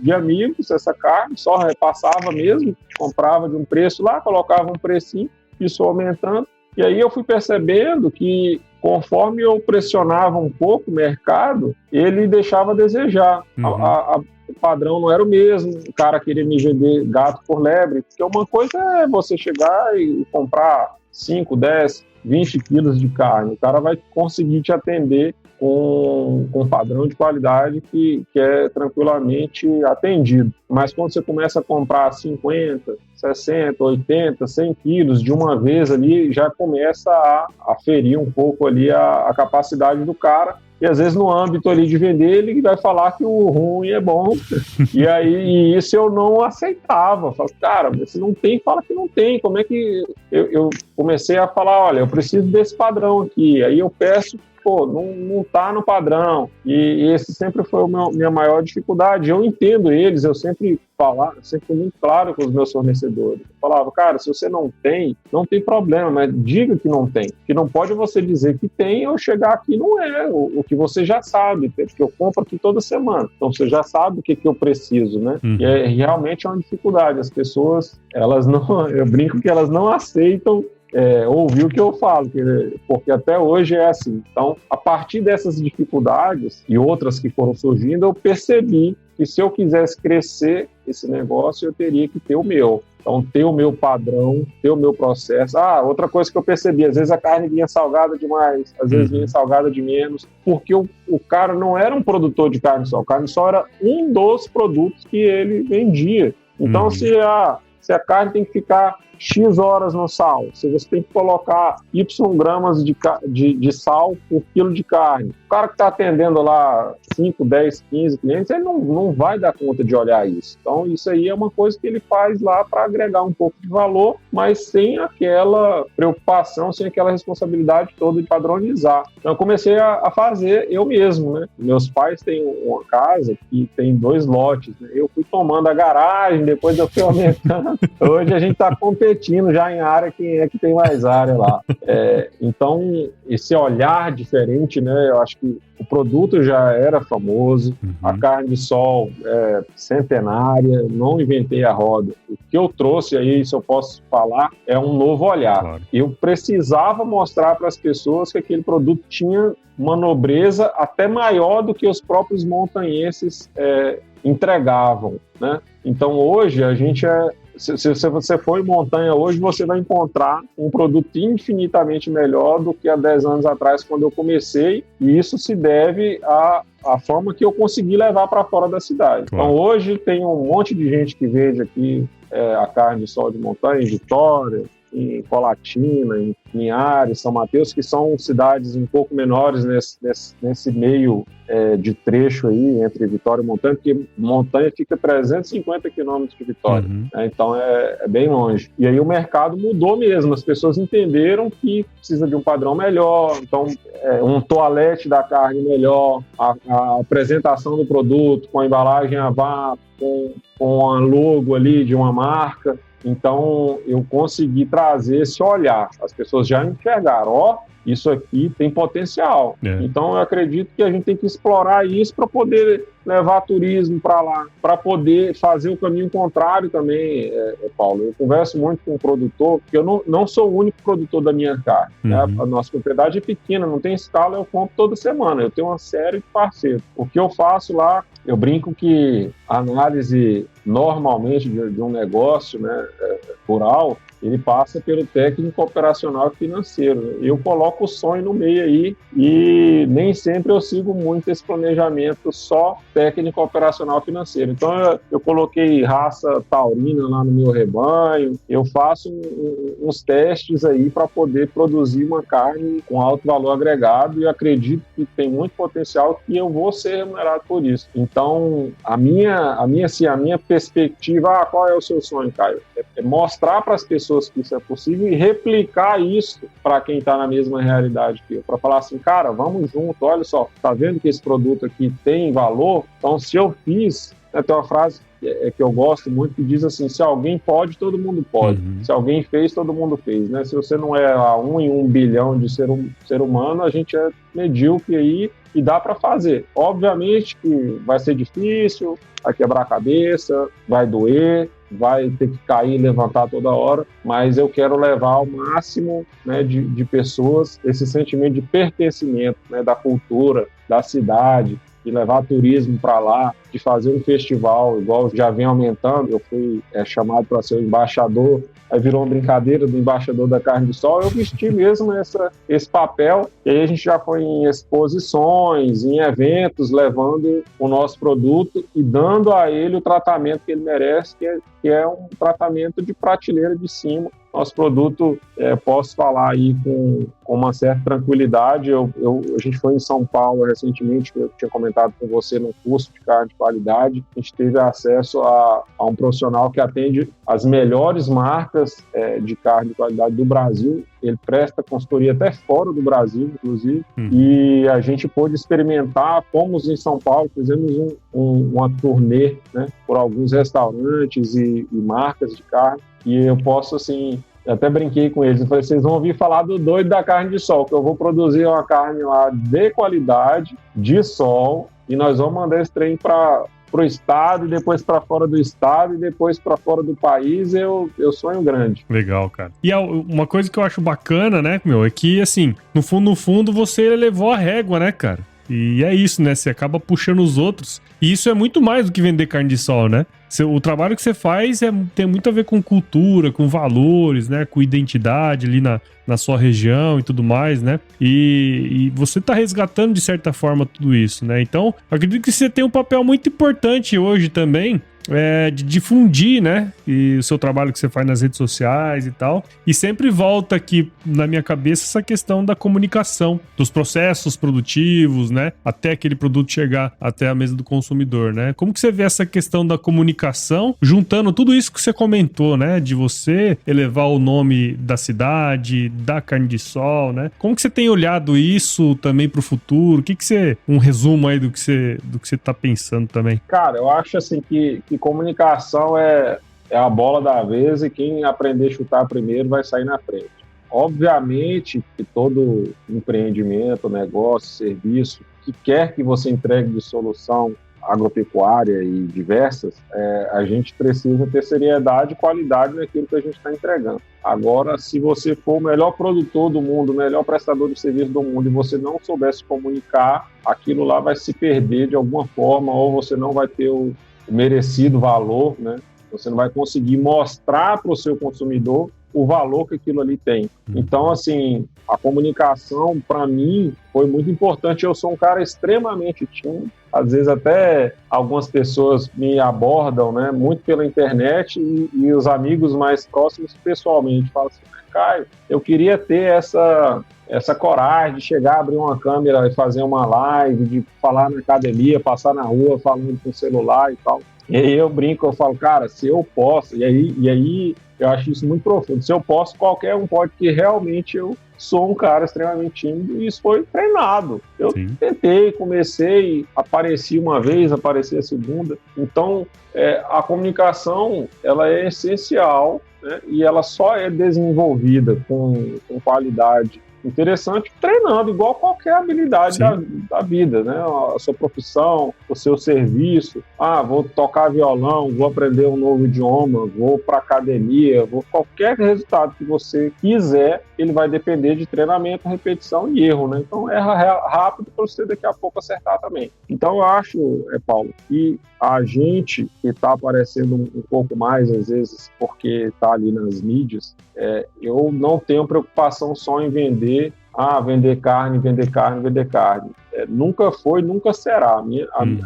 de amigos, essa carne, só repassava mesmo, comprava de um preço lá, colocava um precinho, isso aumentando. E aí eu fui percebendo que, conforme eu pressionava um pouco o mercado, ele deixava a desejar. O padrão não era o mesmo, o cara queria me vender gato por lebre, porque uma coisa é você chegar e comprar 5, 10, 20 quilos de carne, o cara vai conseguir te atender com um padrão de qualidade que é tranquilamente atendido. Mas quando você começa a comprar 50, 60, 80, 100 quilos de uma vez ali, já começa a ferir um pouco ali a capacidade do cara. E às vezes no âmbito ali de vender, ele vai falar que o ruim é bom. E isso eu não aceitava. Eu falo, cara, se não tem, fala que não tem. Como é que... Eu comecei a falar, olha, eu preciso desse padrão aqui. Aí eu peço, não tá no padrão. E esse sempre foi a minha maior dificuldade. Eu entendo eles, eu sempre fui muito claro com os meus fornecedores. Eu falava, cara, se você não tem problema, mas diga que não tem. Que não pode você dizer que tem ou chegar aqui não é o que você já sabe, porque eu compro aqui toda semana. Então você já sabe o que eu preciso, né? E realmente é uma dificuldade. As pessoas, eu brinco que elas não aceitam ouvir o que eu falo, porque até hoje é assim. Então, a partir dessas dificuldades e outras que foram surgindo, eu percebi que se eu quisesse crescer esse negócio, eu teria que ter o meu. Então, ter o meu padrão, ter o meu processo. Outra coisa que eu percebi, às vezes a carne vinha salgada demais, às vezes vinha salgada de menos, porque o cara não era um produtor de carne só. O carne só era um dos produtos que ele vendia. Então, se a carne tem que ficar X horas no sal, se você tem que colocar Y gramas de sal por quilo de carne, o cara que está atendendo lá 5, 10, 15 clientes, ele não vai dar conta de olhar isso. Então isso aí é uma coisa que ele faz lá para agregar um pouco de valor, mas sem aquela preocupação, sem aquela responsabilidade toda de padronizar. Então eu comecei a fazer eu mesmo, né? Meus pais têm uma casa que tem 2 lotes, né? Eu fui tomando a garagem, depois eu fui aumentando. Hoje a gente está competindo já em área, quem é que tem mais área lá. Então, esse olhar diferente, né? Eu acho que o produto já era famoso, a carne de sol é centenária, não inventei a roda. O que eu trouxe aí, se eu posso falar, é um novo olhar. Claro. Eu precisava mostrar para as pessoas que aquele produto tinha uma nobreza até maior do que os próprios montanhenses entregavam, né? Então, hoje, a gente se você for em montanha hoje, você vai encontrar um produto infinitamente melhor do que há 10 anos atrás, quando eu comecei, e isso se deve à forma que eu consegui levar para fora da cidade. Claro. Então, hoje tem um monte de gente que vende aqui a carne de sol de montanha, em Vitória, em Colatina, em Linhares, São Mateus, que são cidades um pouco menores nesse meio de trecho aí entre Vitória e Montanha, porque Montanha fica 350 quilômetros de Vitória, né? Então é bem longe. E aí o mercado mudou mesmo, as pessoas entenderam que precisa de um padrão melhor, então um toalete da carne melhor, a apresentação do produto com a embalagem a vácuo, com a logo ali de uma marca. Então, eu consegui trazer esse olhar. As pessoas já enxergaram, isso aqui tem potencial. Então, eu acredito que a gente tem que explorar isso para poder levar turismo para lá, para poder fazer o caminho contrário também, Paulo. Eu converso muito com o produtor, porque eu não sou o único produtor da minha carne. Né? A nossa propriedade é pequena, não tem escala, eu compro toda semana. Eu tenho uma série de parceiros. O que eu faço lá, eu brinco que a análise normalmente de um negócio, né, rural, ele passa pelo técnico operacional e financeiro. Eu coloco o sonho no meio aí e nem sempre eu sigo muito esse planejamento só técnico operacional financeiro. Então eu coloquei raça taurina lá no meu rebanho, eu faço uns testes aí para poder produzir uma carne com alto valor agregado e acredito que tem muito potencial que eu vou ser remunerado por isso. Então a minha perspectiva, qual é o seu sonho, Caio? É mostrar para as pessoas que isso é possível e replicar isso para quem está na mesma realidade que eu, para falar assim, cara, vamos junto, olha só, tá vendo que esse produto aqui tem valor? Então se eu fiz, tem uma frase que eu gosto muito que diz assim, se alguém pode, todo mundo pode. Se alguém fez, todo mundo fez, né? Se você não é a 1 em 1 bilhão de ser humano, a gente é medíocre aí e dá para fazer. Obviamente que vai ser difícil, vai quebrar a cabeça, vai doer, vai ter que cair e levantar toda hora, mas eu quero levar ao máximo, né, de pessoas esse sentimento de pertencimento, né, da cultura, da cidade, de levar turismo para lá, de fazer um festival, igual já vem aumentando. Eu fui chamado para ser o embaixador, aí virou uma brincadeira do embaixador da carne de sol, eu vesti mesmo esse papel, e aí a gente já foi em exposições, em eventos, levando o nosso produto e dando a ele o tratamento que ele merece, que é um tratamento de prateleira de cima. Nosso produto, posso falar aí com uma certa tranquilidade. A gente foi em São Paulo recentemente, que eu tinha comentado com você, num curso de carne de qualidade. A gente teve acesso a um profissional que atende as melhores marcas de carne de qualidade do Brasil. Ele presta consultoria até fora do Brasil, inclusive, e a gente pôde experimentar. Fomos em São Paulo, fizemos uma turnê, né, por alguns restaurantes e marcas de carne, e eu posso, assim, eu até brinquei com eles, eu falei, vocês vão ouvir falar do doido da carne de sol, que eu vou produzir uma carne lá de qualidade, de sol, e nós vamos mandar esse trem para o estado, e depois para fora do estado, e depois para fora do país. Eu sonho grande. Legal, cara. E uma coisa que eu acho bacana, né, é que, assim, no fundo, você levou a régua, né, cara? E é isso, né? Você acaba puxando os outros. E isso é muito mais do que vender carne de sol, né? O trabalho que você faz tem muito a ver com cultura, com valores, né? Com identidade ali na sua região e tudo mais, né? E você tá resgatando, de certa forma, tudo isso, né? Então, eu acredito que você tem um papel muito importante hoje também, de difundir, né, e o seu trabalho que você faz nas redes sociais e tal, e sempre volta aqui na minha cabeça essa questão da comunicação, dos processos produtivos, né, até aquele produto chegar até a mesa do consumidor, né? Como que você vê essa questão da comunicação, juntando tudo isso que você comentou, né, de você elevar o nome da cidade, da carne de sol, né? Como que você tem olhado isso também pro futuro? O que você, um resumo aí do que você tá pensando também? Cara, eu acho assim que comunicação é a bola da vez, e quem aprender a chutar primeiro vai sair na frente. Obviamente que todo empreendimento, negócio, serviço que quer que você entregue de solução agropecuária e diversas, a gente precisa ter seriedade e qualidade naquilo que a gente está entregando. Agora, se você for o melhor produtor do mundo, o melhor prestador de serviço do mundo, e você não souber se comunicar, aquilo lá vai se perder de alguma forma, ou você não vai ter o merecido valor, né? Você não vai conseguir mostrar para o seu consumidor o valor que aquilo ali tem. Então, assim, a comunicação, para mim, foi muito importante. Eu sou um cara extremamente tímido. Às vezes até algumas pessoas me abordam, né, muito pela internet, e os amigos mais próximos pessoalmente falam assim, Caio, eu queria ter essa coragem de chegar, abrir uma câmera e fazer uma live, de falar na academia, passar na rua falando com o celular e tal. E aí eu brinco, eu falo, cara, se eu posso, e aí eu acho isso muito profundo, se eu posso, qualquer um pode, que realmente eu sou um cara extremamente tímido, e isso foi treinado. Eu tentei, comecei, apareci uma vez, apareci a segunda. Então, a comunicação, ela é essencial, né? E ela só é desenvolvida com qualidade interessante treinando, igual qualquer habilidade da vida, né? A sua profissão, o seu serviço. Vou tocar violão, vou aprender um novo idioma, vou para academia, qualquer resultado que você quiser, ele vai depender de treinamento, repetição e erro, né? Então erra rápido para você daqui a pouco acertar também. Então eu acho, Paulo, que a gente que está aparecendo um pouco mais, às vezes, porque está ali nas mídias, eu não tenho preocupação só em vender carne. Nunca foi, nunca será.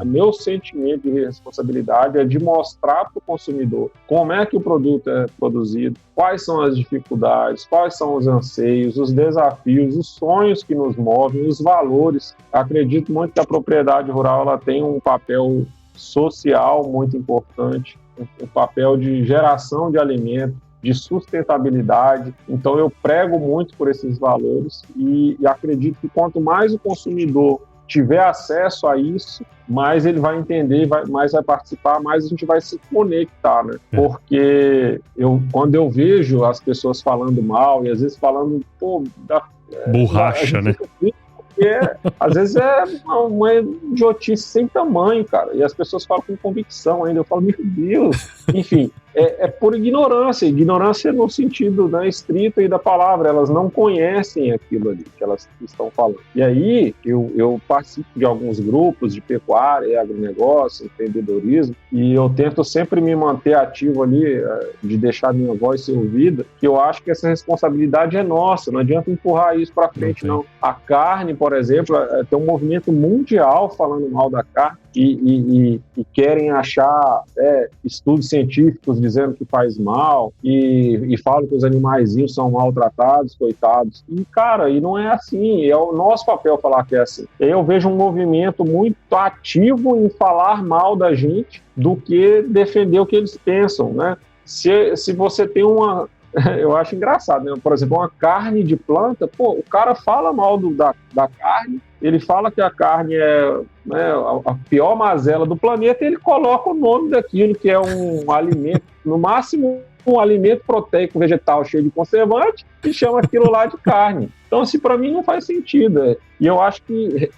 Meu sentimento de responsabilidade é de mostrar para o consumidor como é que o produto é produzido, quais são as dificuldades, quais são os anseios, os desafios, os sonhos que nos movem, os valores. Acredito muito que a propriedade rural ela tem um papel social muito importante, um papel de geração de alimento, de sustentabilidade. Então eu prego muito por esses valores e acredito que quanto mais o consumidor tiver acesso a isso, mais ele vai entender, mais vai participar, mais a gente vai se conectar, né? Porque quando eu vejo as pessoas falando mal e às vezes falando, borracha, né? Porque às vezes é uma idiotice sem tamanho, cara, e as pessoas falam com convicção ainda, eu falo, meu Deus, enfim, é por ignorância no sentido, né, estrito aí da palavra, elas não conhecem aquilo ali que elas estão falando. E aí eu participo de alguns grupos de pecuária, agronegócio, empreendedorismo, e eu tento sempre me manter ativo ali, de deixar minha voz ser ouvida, que eu acho que essa responsabilidade é nossa, não adianta empurrar isso para frente, não. A carne, por exemplo, tem um movimento mundial falando mal da carne e querem achar estudos científicos dizendo que faz mal e falam que os animaizinhos são maltratados, coitados. E, cara, não é assim. É o nosso papel falar que é assim. Eu vejo um movimento muito ativo em falar mal da gente do que defender o que eles pensam, né? Se você tem uma... Eu acho engraçado, né? Por exemplo, uma carne de planta, o cara fala mal da carne, ele fala que a carne é, né, a pior mazela do planeta, e ele coloca o nome daquilo que é um alimento, no máximo um alimento proteico vegetal cheio de conservante, e chama aquilo lá de carne. Então, assim, para mim não faz sentido. E eu acho que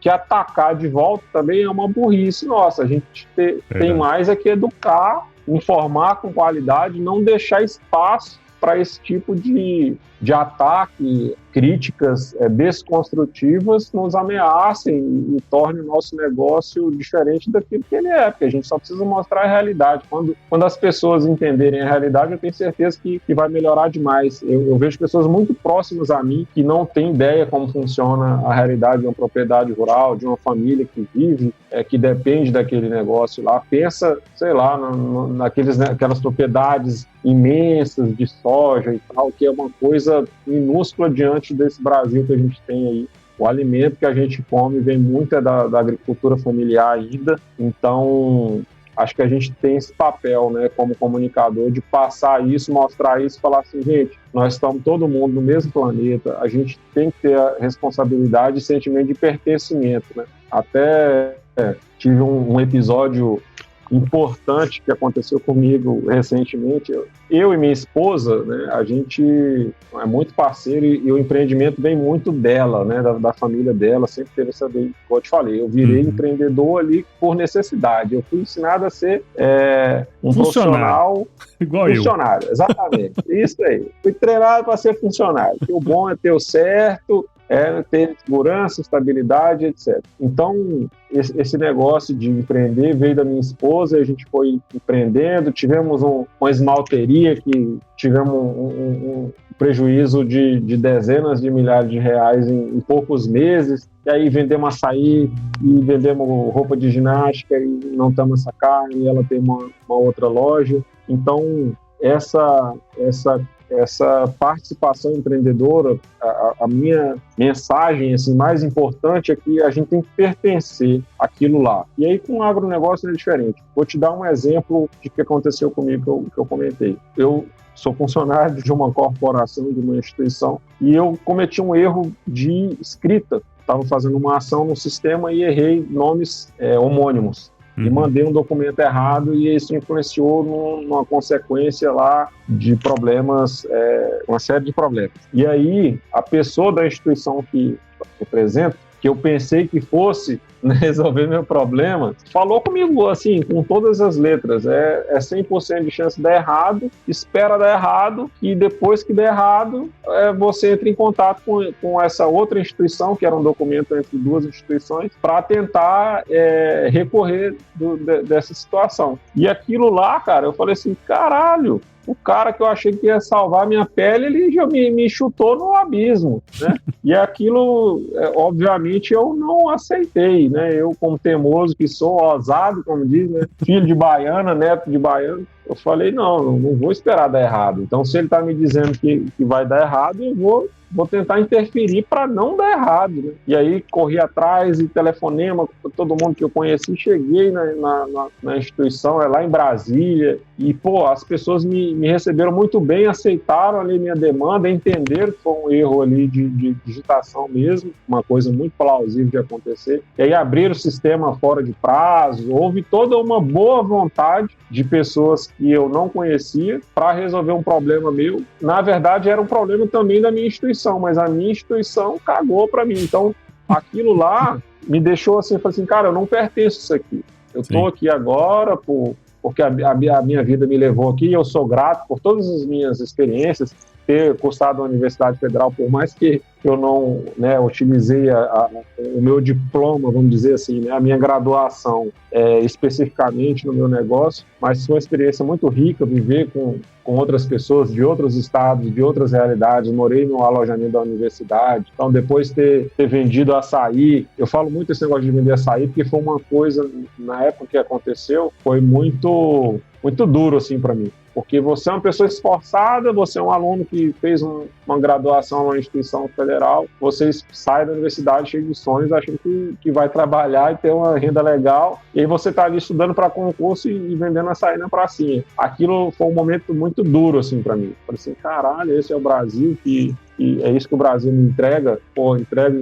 atacar de volta também é uma burrice nossa. A gente tem mais que educar, informar com qualidade, não deixar espaço para esse tipo de ataque, críticas desconstrutivas nos ameacem e tornem o nosso negócio diferente daquilo que ele é, porque a gente só precisa mostrar a realidade. Quando as pessoas entenderem a realidade, eu tenho certeza que vai melhorar demais. Eu vejo pessoas muito próximas a mim que não têm ideia como funciona a realidade de uma propriedade rural, de uma família que vive, que depende daquele negócio lá. Pensa, sei lá, naquelas propriedades imensas de soja e tal, que é uma coisa minúscula diante desse Brasil que a gente tem aí. O alimento que a gente come vem muito da agricultura familiar ainda, então acho que a gente tem esse papel, né, como comunicador, de passar isso, mostrar isso, falar assim, gente, nós estamos todo mundo no mesmo planeta, a gente tem que ter a responsabilidade e sentimento de pertencimento, né? Até tive um episódio importante que aconteceu comigo recentemente. Eu e minha esposa, né, a gente é muito parceiro e o empreendimento vem muito dela, né, da família dela, sempre teve essa, como eu te falei, eu virei empreendedor ali por necessidade. Eu fui ensinado a ser um profissional igual funcionário, exatamente, isso aí. Fui treinado para ser funcionário. O bom é ter o certo, ter segurança, estabilidade, etc. Então, esse negócio de empreender veio da minha esposa, a gente foi empreendendo, tivemos uma esmalteria que tivemos um prejuízo de dezenas de milhares de reais em poucos meses, e aí vendemos açaí e vendemos roupa de ginástica e não estamos essa carne, e ela tem uma outra loja. Então, essa participação empreendedora, a minha mensagem assim, mais importante é que a gente tem que pertencer àquilo lá. E aí com o agronegócio é diferente. Vou te dar um exemplo de que aconteceu comigo que eu comentei. Eu sou funcionário de uma corporação, de uma instituição, e eu cometi um erro de escrita. Estava fazendo uma ação no sistema e errei nomes homônimos. e mandei um documento errado e isso influenciou numa consequência lá de problemas, uma série de problemas. E aí, a pessoa da instituição que representa, que eu pensei que fosse resolver meu problema, falou comigo assim, com todas as letras, 100% de chance de dar errado, espera dar errado, e depois que der errado, você entra em contato com essa outra instituição, que era um documento entre duas instituições, para tentar recorrer dessa situação. E aquilo lá, cara, eu falei assim, caralho, o cara que eu achei que ia salvar minha pele, ele já me chutou no abismo, né? E aquilo, obviamente, eu não aceitei, né? Eu, como teimoso que sou, ousado, como diz, né? Filho de baiana, neto de baiano, eu falei, não vou esperar dar errado. Então, se ele está me dizendo que vai dar errado, eu vou tentar interferir para não dar errado, né? E aí corri atrás e telefonema com todo mundo que eu conheci, cheguei na instituição, lá em Brasília, e pô, as pessoas me receberam muito bem, aceitaram ali minha demanda, entenderam que foi um erro ali de digitação mesmo, uma coisa muito plausível de acontecer, e aí abriram o sistema fora de prazo, houve toda uma boa vontade de pessoas que eu não conhecia para resolver um problema meu. Na verdade, era um problema também da minha instituição, mas a minha instituição cagou para mim. Então, aquilo lá me deixou assim, falei assim, cara, eu não pertenço a isso aqui. Eu estou aqui agora porque a minha vida me levou aqui e eu sou grato por todas as minhas experiências, ter cursado a Universidade Federal, por mais que eu não, né, utilizei o meu diploma, vamos dizer assim, né, a minha graduação especificamente no meu negócio, mas foi uma experiência muito rica viver com outras pessoas de outros estados, de outras realidades. Morei no alojamento da universidade, então depois ter vendido açaí, eu falo muito esse negócio de vender açaí porque foi uma coisa, na época que aconteceu, foi muito duro assim para mim. Porque você é uma pessoa esforçada, você é um aluno que fez uma graduação numa instituição federal, você sai da universidade cheio de sonhos, achando que vai trabalhar e ter uma renda legal, e aí você está ali estudando para concurso e vendendo açaí na pracinha. Aquilo foi um momento muito duro assim, para mim. Falei assim, caralho, esse é o Brasil que é isso que o Brasil me entrega, pô, entrega,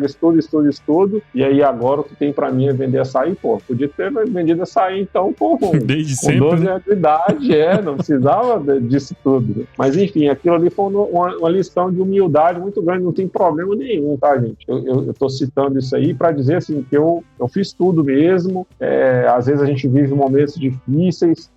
estudo, e aí agora o que tem pra mim é vender açaí, pô, podia ter vendido açaí então, pô, desde com sempre, 12 né? anos de idade, não precisava disso tudo, né? Mas enfim, aquilo ali foi uma lição de humildade muito grande, não tem problema nenhum, tá, gente? Eu tô citando isso aí pra dizer, assim, que eu fiz tudo mesmo, às vezes a gente vive momentos difíceis,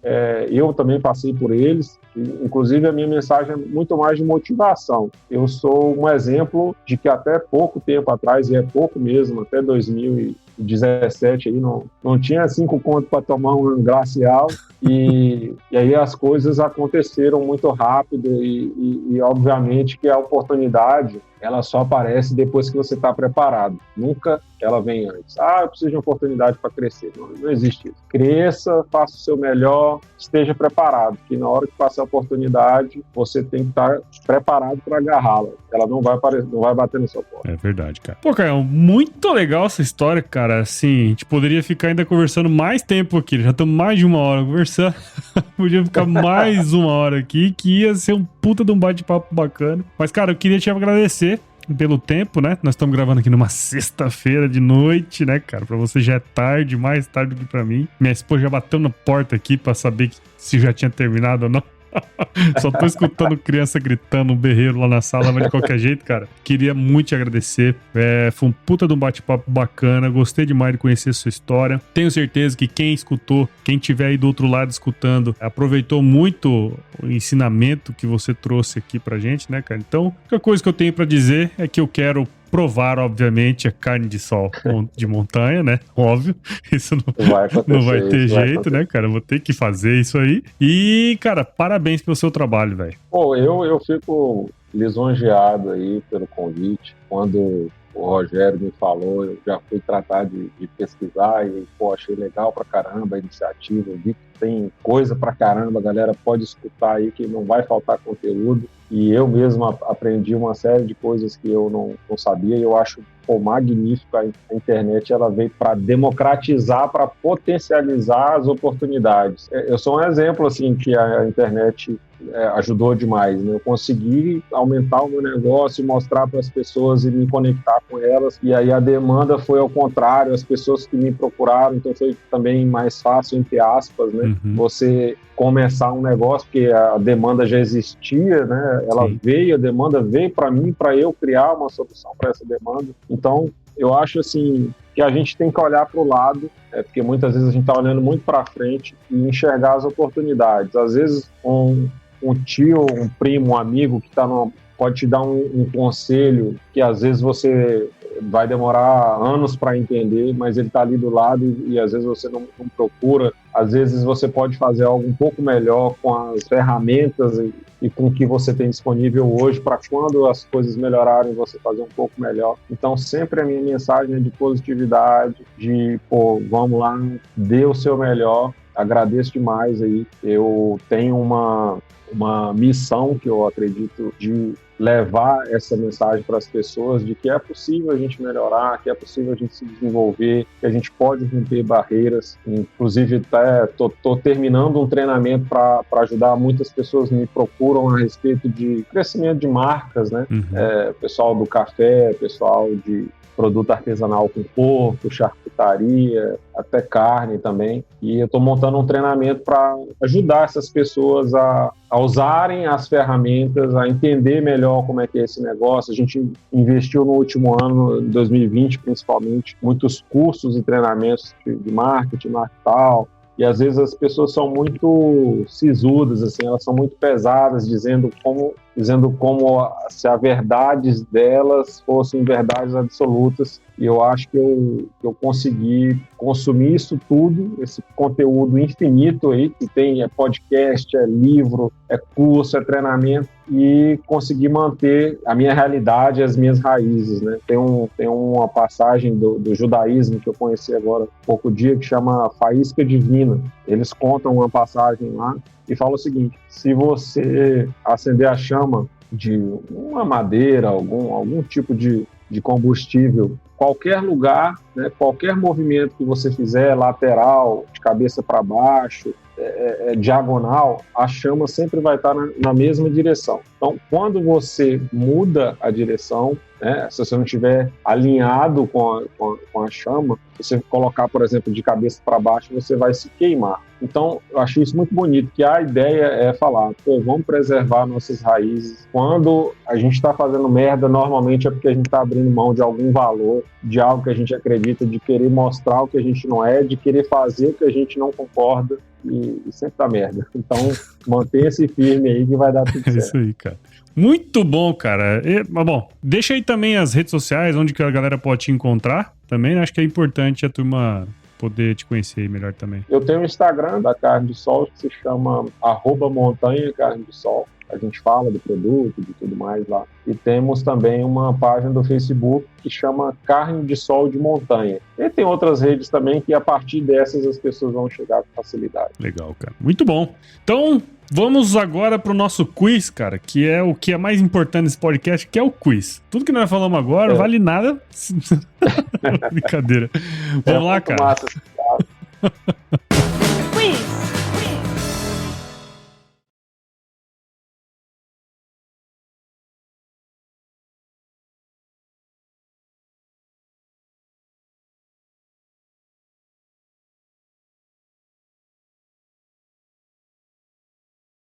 eu também passei por eles, inclusive a minha mensagem é muito mais de motivação. Eu sou um exemplo de que até pouco tempo atrás, e é pouco mesmo, até 2017, aí não tinha 5 contos para tomar um glacial, e aí as coisas aconteceram muito rápido e obviamente que a oportunidade ela só aparece depois que você está preparado. Nunca ela vem antes. Eu preciso de uma oportunidade para crescer. Não existe isso. Cresça, faça o seu melhor, esteja preparado, porque na hora que passar a oportunidade, você tem que estar preparado para agarrá-la. Ela não vai bater no seu porta. É verdade, cara. Pô, Caio, muito legal essa história, cara. Assim, a gente poderia ficar ainda conversando mais tempo aqui. Já estamos mais de 1 hora conversando. Podia ficar mais 1 hora aqui, que ia ser um puta de um bate-papo bacana. Mas, cara, eu queria te agradecer pelo tempo, né? Nós estamos gravando aqui numa sexta-feira de noite, né, cara? Pra você já é tarde, mais tarde do que pra mim. Minha esposa já bateu na porta aqui pra saber se já tinha terminado ou não. Só tô escutando criança gritando, um berreiro lá na sala, mas de qualquer jeito, cara, queria muito te agradecer. Foi um puta de um bate-papo bacana, gostei demais de conhecer a sua história. Tenho certeza que quem escutou, quem tiver aí do outro lado escutando, aproveitou muito o ensinamento que você trouxe aqui pra gente, né, cara? Então, a única coisa que eu tenho pra dizer é que eu quero provar, obviamente, a carne de sol de montanha, né? Óbvio. Isso não vai ter jeito, né, cara? Eu vou ter que fazer isso aí. E, cara, parabéns pelo seu trabalho, velho. Pô, eu fico lisonjeado aí pelo convite. Quando o Rogério me falou, eu já fui tratar de pesquisar e, pô, achei legal pra caramba a iniciativa. Vi que tem coisa pra caramba, a galera pode escutar aí que não vai faltar conteúdo. E eu mesmo aprendi uma série de coisas que eu não sabia, e eu acho magnífico. A internet ela veio para democratizar, para potencializar as oportunidades. Eu sou um exemplo assim que a internet ajudou demais, né? Eu consegui aumentar o meu negócio, mostrar para as pessoas e me conectar com elas, e aí a demanda foi ao contrário, as pessoas que me procuraram, então foi também mais fácil, entre aspas, né? Você começar um negócio, porque a demanda já existia, né? Ela veio, a demanda veio para mim, para eu criar uma solução para essa demanda. Então, eu acho assim que a gente tem que olhar para o lado, porque muitas vezes a gente está olhando muito para frente e enxergar as oportunidades. Às vezes, um tio, um primo, um amigo que pode te dar um conselho que às vezes você vai demorar anos para entender, mas ele está ali do lado e às vezes você não procura. Às vezes você pode fazer algo um pouco melhor com as ferramentas e com o que você tem disponível hoje, para quando as coisas melhorarem você fazer um pouco melhor. Então sempre a minha mensagem é de positividade, de vamos lá, dê o seu melhor. Agradeço demais aí. Eu tenho uma missão que eu acredito de levar essa mensagem para as pessoas de que é possível a gente melhorar, que é possível a gente se desenvolver, que a gente pode romper barreiras. Inclusive, tô terminando um treinamento para ajudar. Muitas pessoas me procuram a respeito de crescimento de marcas, né? Pessoal do café, pessoal de produto artesanal com porco, charcutaria, até carne também. E eu estou montando um treinamento para ajudar essas pessoas a usarem as ferramentas, a entender melhor como é que é esse negócio. A gente investiu no último ano, 2020 principalmente, muitos cursos e treinamentos de marketing, marketing, e às vezes as pessoas são muito sisudas, assim, elas são muito pesadas, dizendo como se as verdades delas fossem verdades absolutas. E eu acho que eu consegui consumir isso tudo, esse conteúdo infinito aí, que tem podcast, livro, curso, treinamento, e consegui manter a minha realidade e as minhas raízes, né? Tem uma passagem do judaísmo que eu conheci agora há pouco dia, que chama Faísca Divina. Eles contam uma passagem lá e falam o seguinte: se você acender a chama de uma madeira, algum tipo de combustível, qualquer lugar, né, qualquer movimento que você fizer, lateral, de cabeça para baixo, diagonal, a chama sempre vai estar na mesma direção. Então, quando você muda a direção, né, se você não estiver alinhado com a chama, você colocar, por exemplo, de cabeça para baixo, você vai se queimar. Então, eu acho isso muito bonito, que a ideia é falar, vamos preservar nossas raízes. Quando a gente está fazendo merda, normalmente é porque a gente está abrindo mão de algum valor, de algo que a gente acredita, de querer mostrar o que a gente não é, de querer fazer o que a gente não concorda, e sempre dá merda. Então, mantenha-se firme aí que vai dar tudo certo. É isso aí, cara. Muito bom, cara. Mas bom, deixa aí também as redes sociais, onde que a galera pode te encontrar também, né? Acho que é importante a turma poder te conhecer aí melhor também. Eu tenho um Instagram da Carne de Sol que se chama @montanha Carne de Sol. A gente fala do produto, de tudo mais lá. E temos também uma página do Facebook que chama Carne de Sol de Montanha. E tem outras redes também que a partir dessas as pessoas vão chegar com facilidade. Legal, cara. Muito bom. Então, vamos agora pro nosso quiz, cara, que é o que é mais importante nesse podcast, que é o quiz. Tudo que nós falamos agora não vale nada. Brincadeira. Vamos lá, cara. Massa.